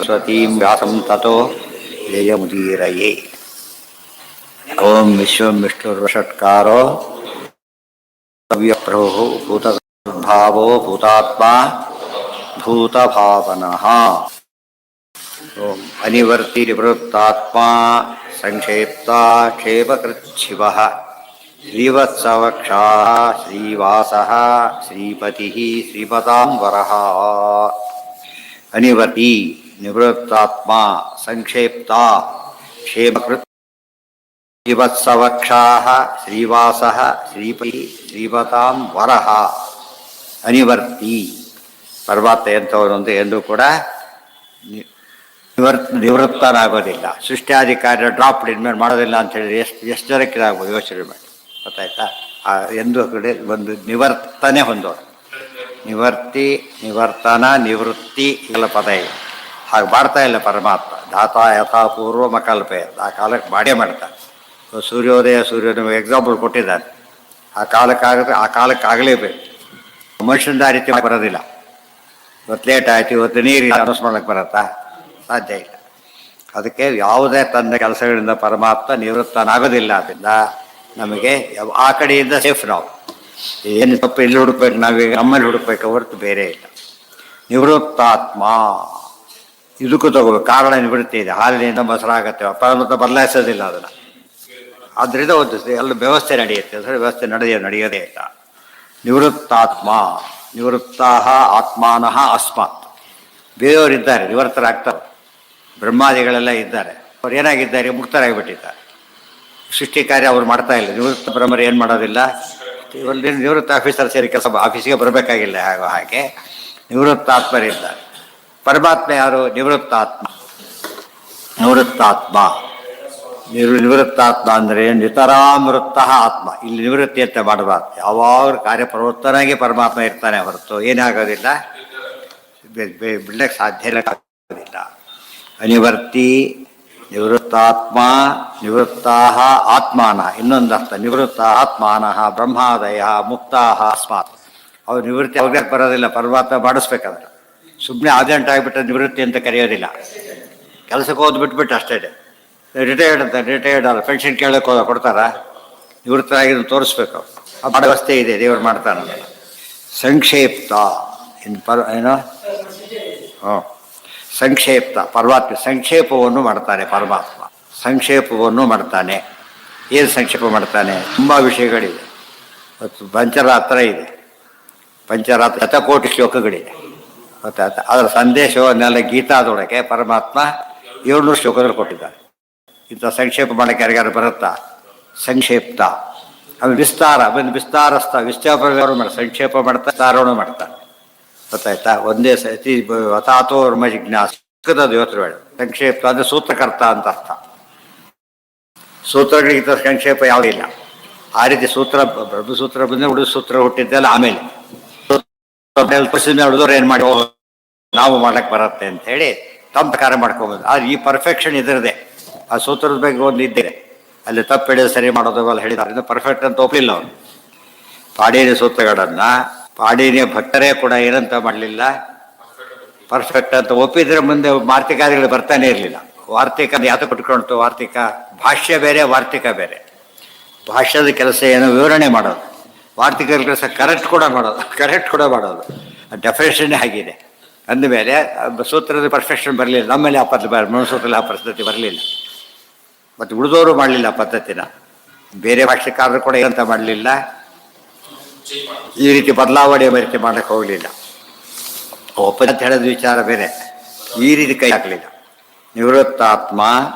ಸ್ವತೀಂ ವ್ಯಾಸಂ ತತೋ ಜಯಮುದೀರಯೇ. ಓಂ ವಿಶ್ವಂ ವಿಷ್ಣುರ್ವಷಟ್ಕಾರೋ ವ್ಯಪ್ರಭು ಭೂತಭಾವೋ ಭೂತಾತ್ಮ ಭೂತಭಾವನಃ. ಓಂ ಅನಿವರ್ತಿ ನಿವೃತ್ತಾತ್ಮ ಸಂಕ್ಷೇಪ್ತಾ ಕ್ಷೇಮಕೃಚ್ಛಿವಃ ಶ್ರೀವತ್ಸವಕ್ಷಾಃ ಶ್ರೀವಾಸಃ ಶ್ರೀಪತಿಃ ಶ್ರೀಪತಾಂ ವರಃ. ಅನಿವರ್ತಿ ನಿವೃತ್ತಾತ್ಮ ಸಂಕ್ಷೇಪ್ತಾ ಕ್ಷೇಮಕೃತ್ ಶ್ರೀವತ್ಸವಕ್ಷಾಃ ಶ್ರೀವಾಸಃ ಶ್ರೀಪತಿಃ ಶ್ರೀಪತಾಂ ವರಃ. ಅನಿವರ್ತಿ ಪರಮಾತ್ಮ ಎಂಥವನೊಂದು ಎಂದೂ ಕೂಡ ನಿವೃತ್ತನಾಗೋದಿಲ್ಲ. ಸೃಷ್ಟ್ಯಾಧಿಕಾರಿ ಡ್ರಾಪ್ಡ್ ಇನ್ಮೇಲೆ ಮಾಡೋದಿಲ್ಲ ಅಂತ ಹೇಳಿದ್ರೆ ಎಷ್ಟು ಜನಕ್ಕೆ ಇದಾಗ್ಬೋದು ಯೋಚನೆ ಮಾಡಿ. ಗೊತ್ತಾಯ್ತಾ? ಎಂದು ಕಡೆ ಒಂದು ನಿವರ್ತನೆ ಹೊಂದೋದು. ನಿವರ್ತಿ ನಿವರ್ತನ ನಿವೃತ್ತಿ ಎಲ್ಲ ಪದ ಇದೆ. ಹಾಗೆ ಮಾಡ್ತಾ ಇಲ್ಲ ಪರಮಾತ್ಮ. ಧಾತ ಯಥಾ ಪೂರ್ವ ಮಕಲ್ಪೆ ಆ ಕಾಲಕ್ಕೆ ಮಾಡೇ ಮಾಡ್ತಾನೆ. ಸೂರ್ಯೋದಯ ಸೂರ್ಯೋದಯ ಎಕ್ಸಾಂಪಲ್ ಕೊಟ್ಟಿದ್ದಾರೆ. ಆ ಕಾಲಕ್ಕಾಗುತ್ತೆ, ಆ ಕಾಲಕ್ಕೆ ಆಗಲೇಬೇಕು. ಮನುಷ್ಯನ ರೀತಿ ಬರೋದಿಲ್ಲ. ಇವತ್ತು ಲೇಟ್ ಆಯಿತು, ಇವತ್ತು ನೀರು ಅನೌನ್ಸ್ ಮಾಡೋಕ್ಕೆ ಬರುತ್ತಾ? ಸಾಧ್ಯ ಇಲ್ಲ. ಅದಕ್ಕೆ ಯಾವುದೇ ತನ್ನ ಕೆಲಸಗಳಿಂದ ಪರಮಾತ್ಮ ನಿವೃತ್ತನಾಗೋದಿಲ್ಲ. ಅದರಿಂದ ನಮಗೆ ಆ ಕಡೆಯಿಂದ ಸೇಫ್. ನಾವು ಏನು ತಪ್ಪು ಎಲ್ಲಿ ಹುಡುಕ್ಬೇಕು, ನಾವೀಗ ನಮ್ಮಲ್ಲಿ ಹುಡುಕ್ಬೇಕು ಹೊರತು ಬೇರೆ ಇಲ್ಲ. ನಿವೃತ್ತಾತ್ಮ ಇದಕ್ಕೂ ತಗೋಬೇಕು. ಕಾರಣ ನಿವೃತ್ತಿ ಇದೆ. ಹಾಲಿನಿಂದ ಮೊಸರಾಗತ್ತೆ, ಪರಮಾತ್ಮ ಬದಲಾಯಿಸೋದಿಲ್ಲ ಅದನ್ನು. ಆದ್ದರಿಂದ ಒಂದು ಎಲ್ಲ ವ್ಯವಸ್ಥೆ ನಡೆಯುತ್ತೆ. ಅದರ ವ್ಯವಸ್ಥೆ ನಡೆಯೋದೇ ಇಲ್ಲ. ನಿವೃತ್ತಾತ್ಮ ನಿವೃತ್ತಾ ಆತ್ಮಾನಃ ಅಸ್ಮಾತ್. ಬೇರೆಯವರಿದ್ದಾರೆ, ನಿವೃತ್ತರಾಗ್ತಾರೆ. ಬ್ರಹ್ಮಾದಿಗಳೆಲ್ಲ ಇದ್ದಾರೆ. ಅವ್ರು ಏನಾಗಿದ್ದಾರೆ? ಮುಕ್ತರಾಗಿಬಿಟ್ಟಿದ್ದಾರೆ. ಸೃಷ್ಟಿ ಕಾರ್ಯ ಅವ್ರು ಮಾಡ್ತಾ ಇಲ್ಲ. ನಿವೃತ್ತ ಬ್ರಹ್ಮರು ಏನು ಮಾಡೋದಿಲ್ಲ. ಇವಾಗ ನಿವೃತ್ತ ಆಫೀಸರ್ ಸೇರಿ ಕೆಲಸ ಆಫೀಸಿಗೆ ಬರಬೇಕಾಗಿಲ್ಲ. ಹಾಗೆ ನಿವೃತ್ತಾತ್ಮರಿದ್ದಾರೆ. ಪರಮಾತ್ಮ ಯಾರು? ನಿವೃತ್ತಾತ್ಮ. ನಿವೃತ್ತಾತ್ಮ ನಿವೃತ್ತಾತ್ಮ ಅಂದರೆ ನಿತರಾಮೃತ ಆತ್ಮ. ಇಲ್ಲಿ ನಿವೃತ್ತಿ ಅಂತ ಮಾಡಬಾರ್ದು. ಯಾವಾಗ ಕಾರ್ಯಪ್ರವೃತ್ತನಾಗಿ ಪರಮಾತ್ಮ ಇರ್ತಾನೆ ಹೊರತು ಏನಾಗೋದಿಲ್ಲ, ಬಿಡಕ್ಕೆ ಸಾಧ್ಯ ಆಗೋದಿಲ್ಲ. ಅನಿವರ್ತಿ ನಿವೃತ್ತಾತ್ಮ ನಿವೃತ್ತಾ ಆತ್ಮಾನ. ಇನ್ನೊಂದು ಅರ್ಥ ನಿವೃತ್ತ ಆತ್ಮಾನಃ ಬ್ರಹ್ಮಾದಯ ಮುಕ್ತಾ ಅಸ್ಮಾತ್. ಅವ್ರು ನಿವೃತ್ತಿ ಅವ್ರಿಗೆ ಬರೋದಿಲ್ಲ, ಪರಮಾತ್ಮ ಮಾಡಿಸ್ಬೇಕಾದ್ರೆ. ಸುಮ್ಮನೆ ಆರ್ಜೆಂಟ್ ಆಗಿಬಿಟ್ರೆ ನಿವೃತ್ತಿ ಅಂತ ಕರೆಯೋದಿಲ್ಲ. ಕೆಲಸಕ್ಕೆ ಹೋದ್ ಬಿಟ್ಬಿಟ್ಟು ಅಷ್ಟೇ. ರಿಟೈರ್ಡ್ ಅಂತ ರಿಟೈರ್ಡ್ ಅಲ್ಲ, ಪೆನ್ಷನ್ ಕೇಳಕ್ಕೆ ಕೊಡ್ತಾರ? ನಿವೃತ್ತರಾಗಿದ್ದು ತೋರಿಸ್ಬೇಕು. ಆ ವ್ಯವಸ್ಥೆ ಇದೆ, ದೇವರು ಮಾಡ್ತಾನಲ್ಲ. ಸಂಕ್ಷೇಪ್ತ ಏನೋ ಸಂಕ್ಷೇಪ್ತ ಪರಮಾತ್ಮ ಸಂಕ್ಷೇಪವನ್ನು ಮಾಡ್ತಾನೆ. ಪರಮಾತ್ಮ ಸಂಕ್ಷೇಪವನ್ನು ಮಾಡ್ತಾನೆ. ಏನು ಸಂಕ್ಷೇಪ ಮಾಡ್ತಾನೆ? ತುಂಬ ವಿಷಯಗಳಿದೆ. ಮತ್ತು ಪಂಚರಾತ್ರ ಇದೆ. ಪಂಚರಾತ್ರ ಶತಕೋಟಿ ಶ್ಲೋಕಗಳಿದೆ. ಗೊತ್ತಾಯ್ತಾ? ಅದರ ಸಂದೇಶವನ್ನೆಲ್ಲ ಗೀತಾದೊಳಗೆ ಪರಮಾತ್ಮ 700 ಶ್ಲೋಕದಲ್ಲಿ ಕೊಟ್ಟಿದ್ದಾರೆ. ಇಂಥ ಸಂಕ್ಷೇಪ ಮಾಡೋಕ್ಕೆ ಯಾರಿಗಾರು ಬರುತ್ತಾ? ಸಂಕ್ಷೇಪ್ತ. ಆಮೇಲೆ ವಿಸ್ತಾರ, ವಿಸ್ತಾರಸ್ಥ ವಿಸ್ತಾರವನ್ನು ಮಾಡ್ತಾರೆ. ಸಂಕ್ಷೇಪ ಮಾಡ್ತಾ ವಿಸ್ತಾರವನ್ನು ಮಾಡ್ತಾರೆ. ಗೊತ್ತಾಯ್ತಾ? ಒಂದೇ ಸತಿ ಅಥಾತೋರ್ಮ ಜಿಜ್ಞಾಸದ ಯೋಚನೆ ಬೇಡ. ಸಂಕ್ಷೇಪ ಅಂದರೆ ಸೂತ್ರಕರ್ತ ಅಂತ ಅರ್ಥ. ಸೂತ್ರಗಳಿಗಿಂತ ಸಂಕ್ಷೇಪ ಯಾವುದೂ ಇಲ್ಲ. ಆ ರೀತಿ ಸೂತ್ರ ಬ್ರಹ್ಮಸೂತ್ರ ಬಂದರೆ ಉಳಿದ ಸೂತ್ರ ಹುಟ್ಟಿದ್ದೆಲ್ಲ ಆಮೇಲೆ ಉಳಿದವ್ರು ಏನು ಮಾಡಿ ನಾವು ಮಾಡಕ್ಕೆ ಬರುತ್ತೆ ಅಂತ ಹೇಳಿ ತಮ್ಮ ಪ್ರಕಾರ ಮಾಡ್ಕೋಬೋದು. ಆದರೆ ಈ ಪರ್ಫೆಕ್ಷನ್ ಇದರದೆ. ಆ ಸೂತ್ರದ ಬಗ್ಗೆ ಒಂದು ಇದ್ದಿದೆ, ಅಲ್ಲಿ ತಪ್ಪು ಹಿಡಿದು ಸರಿ ಮಾಡೋದು ಎಲ್ಲ ಹೇಳಿದ್ದಾರೆ. ಪರ್ಫೆಕ್ಟ್ ಅಂತ ಒಪ್ಪಲಿಲ್ಲ ಅವರು. ಪಾಣಿನಿ ಸೂತ್ರಗಳನ್ನು ಪಾಣಿನಿಯ ಭಕ್ತರೇ ಕೂಡ ಏನಂತ ಮಾಡಲಿಲ್ಲ, ಪರ್ಫೆಕ್ಟ್ ಅಂತ ಒಪ್ಪಿದ್ರೆ ಮುಂದೆ ವಾರ್ತಿಕಾದಿಗಳು ಬರ್ತಾನೆ ಇರಲಿಲ್ಲ. ವಾರ್ತಿಕ ಯಾತ ಕೊಟ್ಕೊಳ್ತು? ವಾರ್ತಿಕ ಭಾಷ್ಯ ಬೇರೆ, ವಾರ್ತಿಕ ಬೇರೆ. ಭಾಷ್ಯದ ಕೆಲಸ ಏನು? ವಿವರಣೆ ಮಾಡೋದು. ವಾರ್ತಿಕದ ಕೆಲಸ ಕರೆಕ್ಟ್ ಕೂಡ ಮಾಡೋದು. ಡೆಫಿನೇಷನ್ನೇ ಆಗಿದೆ. ಅಂದಮೇಲೆ ಸೂತ್ರದ ಪರ್ಫೆಕ್ಷನ್ ಬರಲಿಲ್ಲ. ನಮ್ಮಲ್ಲಿ ಆ ಮನುಸೂತ್ರದಲ್ಲಿ ಆ ಪರಿಸ್ಥಿತಿ ಬರಲಿಲ್ಲ. ಮತ್ತು ಉಳಿದವರು ಮಾಡಲಿಲ್ಲ ಆ ಪದ್ಧತಿನ. ಬೇರೆ ಭಾಷ್ಯಕಾರರು ಕೂಡ ಏನಂತ ಮಾಡಲಿಲ್ಲ, ಈ ರೀತಿ ಬದಲಾವಣೆ ರೀತಿ ಮಾಡೋಕ್ಕೆ ಹೋಗಲಿಲ್ಲ. ಒಪ್ಪಂದ ಅಂತ ಹೇಳೋದು ವಿಚಾರ ಬೇರೆ. ಈ ರೀತಿ ಕೈ ಹಾಕಲಿಲ್ಲ. ನಿವೃತ್ತಾತ್ಮ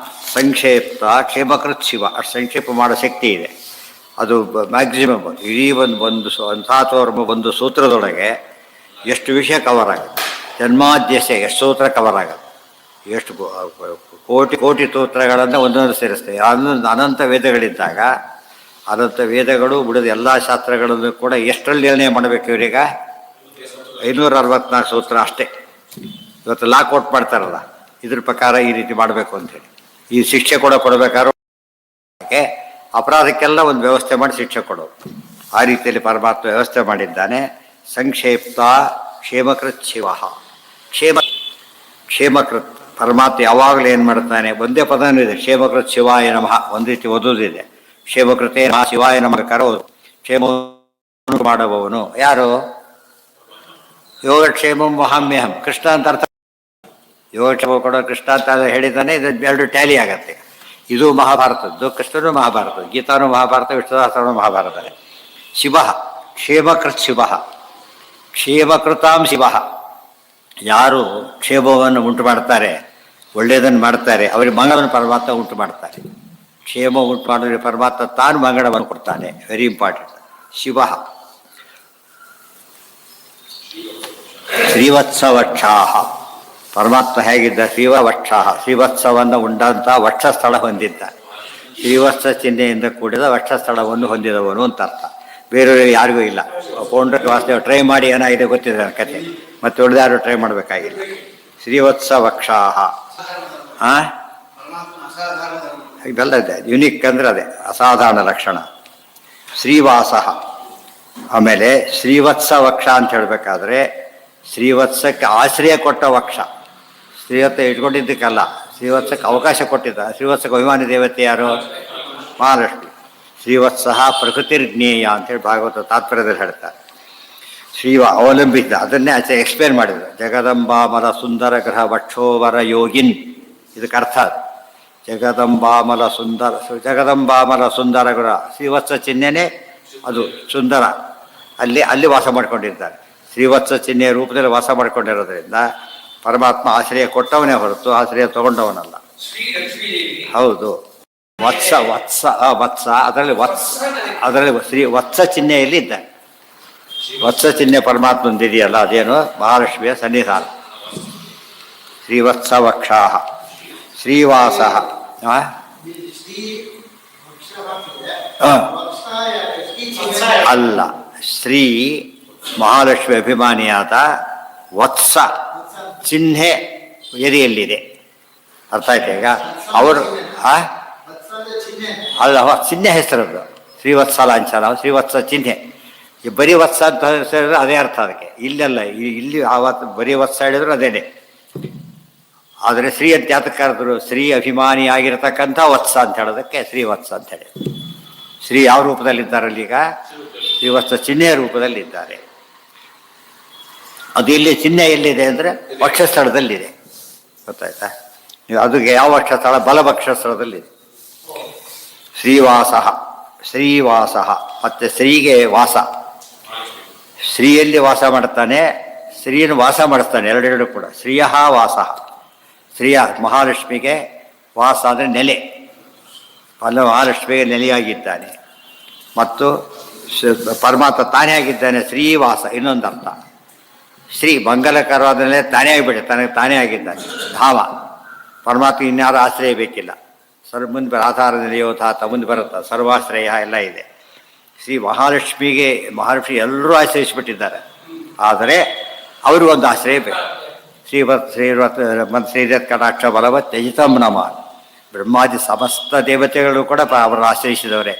ಸಂಕ್ಷೇಪ್ತ ಕ್ಷೇಮಕೃತ್ ಶಿವ. ಅಷ್ಟು ಸಂಕ್ಷೇಪ ಮಾಡೋ ಶಕ್ತಿ ಇದೆ. ಅದು ಮ್ಯಾಕ್ಸಿಮಮ್ ಇಡೀ ಒಂದು ಸೂತ್ರದೊಳಗೆ ಎಷ್ಟು ವಿಷಯ ಕವರ್ ಆಗುತ್ತೆ. ಜನ್ಮಾದ್ಯಸೆ ಎಷ್ಟು ಸೂತ್ರ ಕವರ್ ಆಗುತ್ತೆ. ಎಷ್ಟು ಕೋಟಿ ಸೂತ್ರಗಳನ್ನು ಒಂದೊಂದು ಸೇರಿಸ್ತೇವೆ. ಅನಂತ ವೇದಗಳಿದ್ದಾಗ ಅನಂತ ವೇದಗಳು ಉಳಿದ ಎಲ್ಲ ಶಾಸ್ತ್ರಗಳನ್ನು ಕೂಡ ಎಷ್ಟರಲ್ಲಿ ನಿರ್ಣಯ ಮಾಡಬೇಕು? ಇವರೀಗ 564 ಸೂತ್ರ ಅಷ್ಟೇ. ಇವತ್ತು ಲಾ ಕೋಟ್ ಮಾಡ್ತಾರಲ್ಲ, ಇದ್ರ ಪ್ರಕಾರ ಈ ರೀತಿ ಮಾಡಬೇಕು ಅಂಥೇಳಿ. ಈ ಶಿಕ್ಷೆ ಕೂಡ ಕೊಡಬೇಕಾದ್ರೆ ಅಪರಾಧಕ್ಕೆಲ್ಲ ಒಂದು ವ್ಯವಸ್ಥೆ ಮಾಡಿ ಶಿಕ್ಷೆ ಕೊಡೋದು. ಆ ರೀತಿಯಲ್ಲಿ ಪರಮಾತ್ಮ ವ್ಯವಸ್ಥೆ ಮಾಡಿದ್ದಾನೆ. ಸಂಕ್ಷೇಪ್ತ ಕ್ಷೇಮಕೃತ್ ಶಿವ. ಕ್ಷೇಮಕೃತ್ ಪರಮಾತ್ಮ ಯಾವಾಗಲೂ ಏನು ಮಾಡ್ತಾನೆ, ಒಂದೇ ಪದನೂ ಇದೆ, ಕ್ಷೇಮಕೃತ ಶಿವಾಯ ನಮಃ, ಒಂದು ರೀತಿ ಓದೋದಿದೆ. ಕ್ಷೇಮಕೃತೆ ನಮಃ ಶಿವಾಯ ನಮಃ ಕರೋ ಕ್ಷೇಮ ಮಾಡುವವನು ಯಾರು? ಯೋಗಕ್ಷೇಮಂ ವಹಾಮ್ಯಹಂ, ಕೃಷ್ಣ ಅಂತ ಅರ್ಥ. ಯೋಗಕ್ಷೇಮ ಕೊಡೋ ಕೃಷ್ಣ ಅಂತ ಹೇಳಿದ್ದಾನೆ. ಇದು ಎರಡು ಟ್ಯಾಲಿ ಆಗತ್ತೆ. ಇದು ಮಹಾಭಾರತದ್ದು, ಕೃಷ್ಣನು ಮಹಾಭಾರತ, ಗೀತಾನು ಮಹಾಭಾರತ, ವಿಷ್ಣುದಾಸನು ಮಹಾಭಾರತನೇ. ಶಿವ ಕ್ಷೇಮಕೃತ್ ಶಿವ, ಕ್ಷೇಮಕೃತಾಂ ಶಿವ, ಯಾರು ಕ್ಷೇಮವನ್ನು ಉಂಟು ಮಾಡ್ತಾರೆ, ಒಳ್ಳೆಯದನ್ನು ಮಾಡ್ತಾರೆ, ಅವರಿಗೆ ಮಂಗಳವನ್ನು ಪರಮಾತ್ಮ ಉಂಟು ಮಾಡ್ತಾರೆ. ಕ್ಷೇಮ ಉಂಟು ಮಾಡಿದ್ರೆ ಪರಮಾತ್ಮ ತಾನು ಮಂಗಳವನ್ನು ಕೊಡ್ತಾನೆ. Very important. ಶಿವ ಶ್ರೀವತ್ಸವಕ್ಷಾಹ, ಪರಮಾತ್ಮ ಹೇಗಿದ್ದ? ಶ್ರೀವಕ್ಷಾಹ, ಶ್ರೀವತ್ಸವನ್ನು ಉಂಡಂಥ ವಕ್ಷಸ್ಥಳ ಹೊಂದಿದ್ದ. ಶ್ರೀವತ್ಸ ಚಿಹ್ನೆಯಿಂದ ಕೂಡಿದ ವಕ್ಷಸ್ಥಳವನ್ನು ಹೊಂದಿದವನು ಅಂತ ಅರ್ಥ. ಬೇರೆಯವ್ರಿಗೆ ಯಾರಿಗೂ ಇಲ್ಲ. ಪೌಂಡ್ರ ವಾಸುದೇವ ಟ್ರೈ ಮಾಡಿ ಏನಾಗಿದೆ ಗೊತ್ತಿದೆ ನನ್ನ ಕತೆ, ಮತ್ತೆ ಉಳಿದಾರು ಟ್ರೈ ಮಾಡಬೇಕಾಗಿಲ್ಲ. ಶ್ರೀವತ್ಸ ವಕ್ಷಾಹ ಇದೆಲ್ಲ ಇದೆ. ಯುನಿಕ್ ಅಂದ್ರೆ ಅದೇ ಅಸಾಧಾರಣ ಲಕ್ಷಣ. ಶ್ರೀವಾಸ, ಆಮೇಲೆ ಶ್ರೀವತ್ಸ ವಕ್ಷ ಅಂತ ಹೇಳಬೇಕಾದ್ರೆ ಶ್ರೀವತ್ಸಕ್ಕೆ ಆಶ್ರಯ ಕೊಟ್ಟ ವಕ್ಷ. ಶ್ರೀವತ್ಸ ಇಟ್ಕೊಂಡಿದ್ದಕ್ಕಲ್ಲ, ಶ್ರೀವತ್ಸಕ್ಕೆ ಅವಕಾಶ ಕೊಟ್ಟಿದ್ದ. ಶ್ರೀವತ್ಸಕ್ಕೆ ಅಭಿಮಾನಿ ದೇವತೆ ಯಾರು? ಮಹಾಲಕ್ಷ್ಮಿ. ಶ್ರೀವತ್ಸ ಪ್ರಕೃತಿರ್ಜ್ಞೇಯ ಅಂತೇಳಿ ಭಾಗವತ ತಾತ್ಪರ್ಯದಲ್ಲಿ ಹೇಳ್ತಾರೆ. ಶ್ರೀವ ಅವಲಂಬಿಸಿದ, ಅದನ್ನೇ ಆಚೆ ಎಕ್ಸ್ಪ್ಲೇನ್ ಮಾಡಿದ್ರು. ಜಗದಂಬಾಮಲ ಸುಂದರ ಗ್ರಹ ವಕ್ಷೋವರ ಯೋಗಿನ್, ಇದಕ್ಕೆ ಅರ್ಥ ಅದು. ಜಗದಂಬಾಮಲ ಸುಂದರ ಗ್ರಹ, ಶ್ರೀವತ್ಸ ಚಿಹ್ನೆನೇ ಅದು ಸುಂದರ. ಅಲ್ಲಿ ವಾಸ ಮಾಡ್ಕೊಂಡಿದ್ದಾರೆ. ಶ್ರೀವತ್ಸ ಚಿಹ್ನೆಯ ರೂಪದಲ್ಲಿ ವಾಸ ಮಾಡ್ಕೊಂಡಿರೋದ್ರಿಂದ ಪರಮಾತ್ಮ ಆಶ್ರಯ ಕೊಟ್ಟವನೇ ಹೊರತು ಆಶ್ರಯ ತಗೊಂಡವನಲ್ಲ. ಹೌದು. ವತ್ಸ ಅದರಲ್ಲಿ ಶ್ರೀ ವತ್ಸ ಚಿಹ್ನೆಯಲ್ಲಿ ಇದ್ದಾನೆ. ವತ್ಸ ಚಿಹ್ನೆ ಪರಮಾತ್ಮಂದಿದೆಯಲ್ಲ, ಅದೇನು ಮಹಾಲಕ್ಷ್ಮಿಯ ಸನ್ನಿಧಾನ. ಶ್ರೀವತ್ಸ ವಕ್ಷಾಹ ಶ್ರೀವಾಸ. ಅಲ್ಲ, ಶ್ರೀ ಮಹಾಲಕ್ಷ್ಮಿ ಅಭಿಮಾನಿಯಾದ ವತ್ಸ ಚಿಹ್ನೆ ಎದೆಯಲ್ಲಿದೆ. ಅರ್ಥ ಆಯ್ತಾ ಈಗ? ಅವರು ಅಲ್ಲ, ಚಿಹ್ನೆ ಹೆಸರದ್ದು ಶ್ರೀವತ್ಸ ಲಾಂಛನ, ಶ್ರೀವತ್ಸ ಚಿಹ್ನೆ. ಈ ಬರೀ ವತ್ಸ ಅಂತ ಹೇಳಿದ್ರೆ ಅದೇ ಅರ್ಥ ಅದಕ್ಕೆ. ಇಲ್ಲೆಲ್ಲ ಇಲ್ಲಿ ಆವತ್ತು ಬರೀ ವತ್ಸ ಹೇಳಿದ್ರು ಅದೇನೆ. ಆದರೆ ಶ್ರೀ ಅಂತ ಯಾತಕ್ಕೆ ಕರೆದ್ರು? ಶ್ರೀ ಅಭಿಮಾನಿ ಆಗಿರತಕ್ಕಂಥ ವತ್ಸ ಅಂತ ಹೇಳೋದಕ್ಕೆ ಶ್ರೀವತ್ಸ ಅಂತ ಹೇಳಿ. ಶ್ರೀ ಯಾವ ರೂಪದಲ್ಲಿದ್ದಾರಲ್ಲಿ? ಈಗ ಶ್ರೀವತ್ಸ ಚಿಹ್ನೆಯ ರೂಪದಲ್ಲಿದ್ದಾರೆ. ಅದು ಇಲ್ಲಿ ಚಿಹ್ನೆ ಎಲ್ಲಿದೆ ಅಂದರೆ ವಕ್ಷಸ್ಥಳದಲ್ಲಿದೆ. ಗೊತ್ತಾಯ್ತಾ? ಅದಕ್ಕೆ ಯಾವ ವಕ್ಷಸ್ಥಳ? ಬಲವಕ್ಷಸ್ಥಳದಲ್ಲಿದೆ. ಶ್ರೀವಾಸ ಮತ್ತೆ ಶ್ರೀಗೆ ವಾಸ. ಶ್ರೀಯಲ್ಲಿ ವಾಸ ಮಾಡ್ತಾನೆ, ಶ್ರೀಯನ್ನು ವಾಸ ಮಾಡಿಸ್ತಾನೆ. ಎರಡೆರಡು ಕೂಡ. ಶ್ರೀಯ ವಾಸ, ಶ್ರೀಯ ಮಹಾಲಕ್ಷ್ಮಿಗೆ ವಾಸ ಅಂದರೆ ನೆಲೆ. ಮಹಾಲಕ್ಷ್ಮಿಗೆ ನೆಲೆಯಾಗಿದ್ದಾನೆ. ಮತ್ತು ಪರಮಾತ್ಮ ತಾನೇ ಆಗಿದ್ದಾನೆ. ಶ್ರೀವಾಸ ಇನ್ನೊಂದು ಅರ್ಥ. ಶ್ರೀ ಮಂಗಲಕರವಾದ ನೆಲೆ ತಾನೇ ಆಗಿಬಿಟ್ಟೆ, ತನಗೆ ತಾನೇ ಆಗಿದ್ದಾನೆ. ಧಾಮ ಪರಮಾತ್ಮ ಇನ್ಯಾರು ಆಶ್ರಯ ಬೇಕಿಲ್ಲ. ಮುಂದೆ ಆಧಾರ ನಿಲಯೋಧ ಮುಂದೆ ಬರುತ್ತಾ ಸರ್ವಾಶ್ರಯ ಎಲ್ಲ ಇದೆ. ಶ್ರೀ ಮಹಾಲಕ್ಷ್ಮಿ ಎಲ್ಲರೂ ಆಶ್ರಯಿಸಿಬಿಟ್ಟಿದ್ದಾರೆ. ಆದರೆ ಅವ್ರಿಗೊಂದು ಆಶ್ರಯ ಬೇಕು. ಶ್ರೀರತ್ ಕಟಾಕ್ಷ ಬಲವತ್ ತ್ಯಜಿತಂ ನಮ. ಬ್ರಹ್ಮಾದಿ ಸಮಸ್ತ ದೇವತೆಗಳು ಕೂಡ ಅವರನ್ನು ಆಶ್ರಯಿಸಿದವರೇ.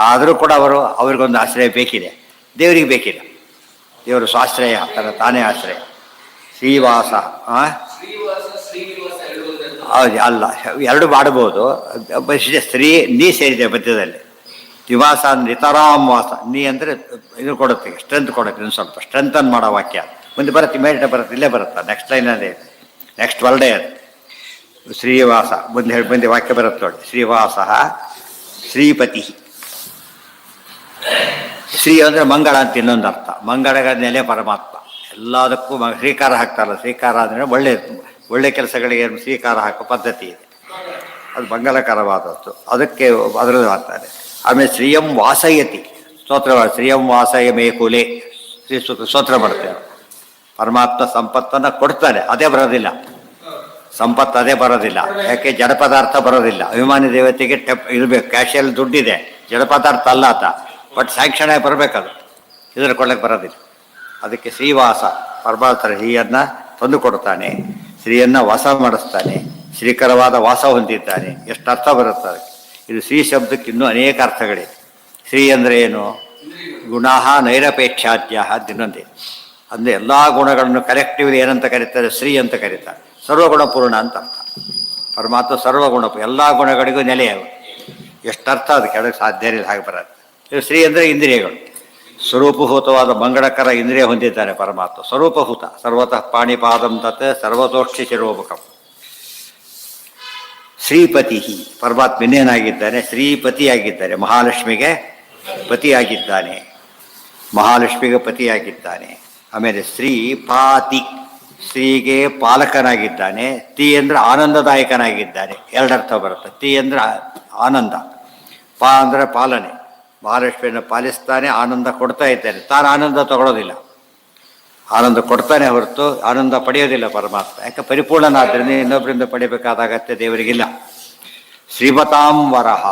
ಆದರೂ ಕೂಡ ಅವ್ರಿಗೊಂದು ಆಶ್ರಯ ಬೇಕಿದೆ, ದೇವರಿಗೆ ಬೇಕಿಲ್ಲ. ದೇವರು ಸ್ವಾಶ್ರಯ, ತನ್ನ ತಾನೇ ಆಶ್ರಯ. ಶ್ರೀವಾಸ ಅಲ್ಲ, ಎರಡು ಮಾಡಬಹುದು. ಸ್ತ್ರೀ ನೀ ಸೇರಿದೆ ಮಧ್ಯದಲ್ಲಿ. ನಿವಾಸ ಅಂದ್ರೆ ನಿತರಾಮ್ ವಾಸ. ನೀ ಅಂದರೆ ಇದು ಕೊಡುತ್ತೆ, ಸ್ಟ್ರೆಂತ್ ಕೊಡುತ್ತೆ. ಇನ್ನು ಸ್ವಲ್ಪ ಸ್ಟ್ರೆಂತನ್ ಮಾಡೋ ವಾಕ್ಯ ಮುಂದೆ ಬರುತ್ತೆ, ಇಮೇಡಿಯೇಟ್ ಬರುತ್ತೆ, ಇಲ್ಲೇ ಬರುತ್ತೆ. ನೆಕ್ಸ್ಟ್ ಲೈನಲ್ಲಿ ನೆಕ್ಸ್ಟ್ ವರ್ಲ್ಡೇ ಅದು. ಶ್ರೀವಾಸ ಮುಂದೆ ವಾಕ್ಯ ಬರುತ್ತೆ ನೋಡಿ. ಶ್ರೀವಾಸ ಶ್ರೀಪತಿ. ಶ್ರೀ ಅಂದರೆ ಮಂಗಳ ಅಂತ ಇನ್ನೊಂದು ಅರ್ಥ. ಮಂಗಳಗಳ ನೆಲೆ ಪರಮಾತ್ಮ. ಎಲ್ಲದಕ್ಕೂ ಶ್ರೀಕಾರ ಹಾಕ್ತಾರಲ್ಲ, ಶ್ರೀಕಾರ ಅಂದರೆ ಒಳ್ಳೆ ಕೆಲಸಗಳಿಗೆ ಶ್ರೀಕಾರ ಹಾಕೋ ಪದ್ಧತಿ ಇದೆ. ಅದು ಮಂಗಲಕರವಾದದ್ದು. ಅದಕ್ಕೆ ಅದರದ್ದು ಆಗ್ತಾರೆ. ಆಮೇಲೆ ಶ್ರೀಯಂ ವಾಸಯತಿ ಸ್ತೋತ್ರ. ಶ್ರೀಯಂ ವಾಸಯ ಮೇಕುಲೆ ಸ್ತೋತ್ರ ಮಾಡ್ತೇವೆ. ಪರಮಾತ್ಮ ಸಂಪತ್ತನ್ನು ಕೊಡ್ತಾನೆ, ಅದೇ ಬರೋದಿಲ್ಲ. ಸಂಪತ್ತು ಅದೇ ಬರೋದಿಲ್ಲ. ಯಾಕೆ? ಜಡ ಪದಾರ್ಥ ಬರೋದಿಲ್ಲ. ಅಭಿಮಾನಿ ದೇವತೆಗೆ ಇರಬೇಕು. ಕ್ಯಾಶಿಯಲ್ಲಿ ದುಡ್ಡಿದೆ, ಜಡ ಪದಾರ್ಥ ಅಲ್ಲ ಆತ. ಬಟ್ ಸ್ಯಾಂಕ್ಷನ್ ಆಗಿ ಬರಬೇಕದು. ಇದರ ಕೊಳ್ಳಕ್ಕೆ ಬರೋದಿಲ್ಲ. ಅದಕ್ಕೆ ಶ್ರೀವಾಸ ಪರಮಾತ್ಮ ಶ್ರೀಯನ್ನು ತಂದು ಕೊಡ್ತಾನೆ, ಶ್ರೀಯನ್ನು ವಾಸ ಮಾಡಿಸ್ತಾನೆ, ಶ್ರೀಕರವಾದ ವಾಸ ಹೊಂದಿದ್ದಾನೆ. ಎಷ್ಟು ಅರ್ಥ ಬರುತ್ತೆ ಅದಕ್ಕೆ. ಇದು ಶ್ರೀ ಶಬ್ದಕ್ಕೆ ಇನ್ನೂ ಅನೇಕ ಅರ್ಥಗಳಿವೆ. ಶ್ರೀ ಅಂದರೆ ಏನು? ಗುಣಃ ನೈರಪೇಕ್ಷಾದ್ಯ ಇನ್ನೊಂದೇ. ಅಂದರೆ ಎಲ್ಲ ಗುಣಗಳನ್ನು ಕಲೆಕ್ಟಿವ್ಲಿ ಏನಂತ ಕರೀತಾರೆ? ಶ್ರೀ ಅಂತ ಕರೀತಾರೆ. ಸರ್ವಗುಣಪೂರ್ಣ ಅಂತ ಅರ್ಥ. ಪರಮಾತ್ಮ ಸರ್ವಗುಣ, ಎಲ್ಲ ಗುಣಗಳಿಗೂ ನೆಲೆಯವು. ಎಷ್ಟರ್ಥ ಅದು ಕೆಳಗೆ ಸಾಧ್ಯ ಇಲ್ಲ, ಹಾಗೆ ಬರುತ್ತೆ. ಇದು ಶ್ರೀ ಅಂದರೆ ಇಂದ್ರಿಯಗಳು. ಸ್ವರೂಪಭೂತವಾದ ಮಂಗಳಕರ ಇಂದ್ರಿಯ ಹೊಂದಿದ್ದಾರೆ ಪರಮಾತ್ಮ. ಸ್ವರೂಪಭೂತ ಸರ್ವತಃ ಪಾಣಿಪಾದಂ ತತ್ ಸರ್ವತೋಕ್ಷಿ ಶಿರೋಮುಖಂ. ಶ್ರೀಪತಿ ಪರಮಾತ್ಮ ಇನ್ನೇನಾಗಿದ್ದಾನೆ? ಶ್ರೀಪತಿಯಾಗಿದ್ದಾನೆ. ಮಹಾಲಕ್ಷ್ಮಿಗೆ ಪತಿಯಾಗಿದ್ದಾನೆ. ಮಹಾಲಕ್ಷ್ಮಿಗೆ ಪತಿಯಾಗಿದ್ದಾನೆ. ಆಮೇಲೆ ಶ್ರೀಪಾತಿ, ಶ್ರೀಗೆ ಪಾಲಕನಾಗಿದ್ದಾನೆ. ತಿ ಅಂದರೆ ಆನಂದದಾಯಕನಾಗಿದ್ದಾನೆ. ಎರಡರ್ಥ ಬರುತ್ತೆ. ತಿ ಅಂದರೆ ಆನಂದ, ಪಾ ಅಂದರೆ ಪಾಲನೆ. ಮಹಾಲಕ್ಷ್ಮಿಯನ್ನು ಪಾಲಿಸ್ತಾನೆ, ಆನಂದ ಕೊಡ್ತಾ ಇದ್ದಾನೆ. ತಾನು ಆನಂದ ತಗೊಳ್ಳೋದಿಲ್ಲ, ಆನಂದ ಕೊಡ್ತಾನೆ ಹೊರತು ಆನಂದ ಪಡೆಯೋದಿಲ್ಲ ಪರಮಾತ್ಮ. ಯಾಕೆ? ಪರಿಪೂರ್ಣನಾದ್ದರಿಂದ ಇನ್ನೊಬ್ಬರಿಂದ ಪಡಿಬೇಕಾದ ಅಗತ್ಯ ದೇವರಿಗಿಲ್ಲ. ಶ್ರೀಮತಾಂ ವರಹ,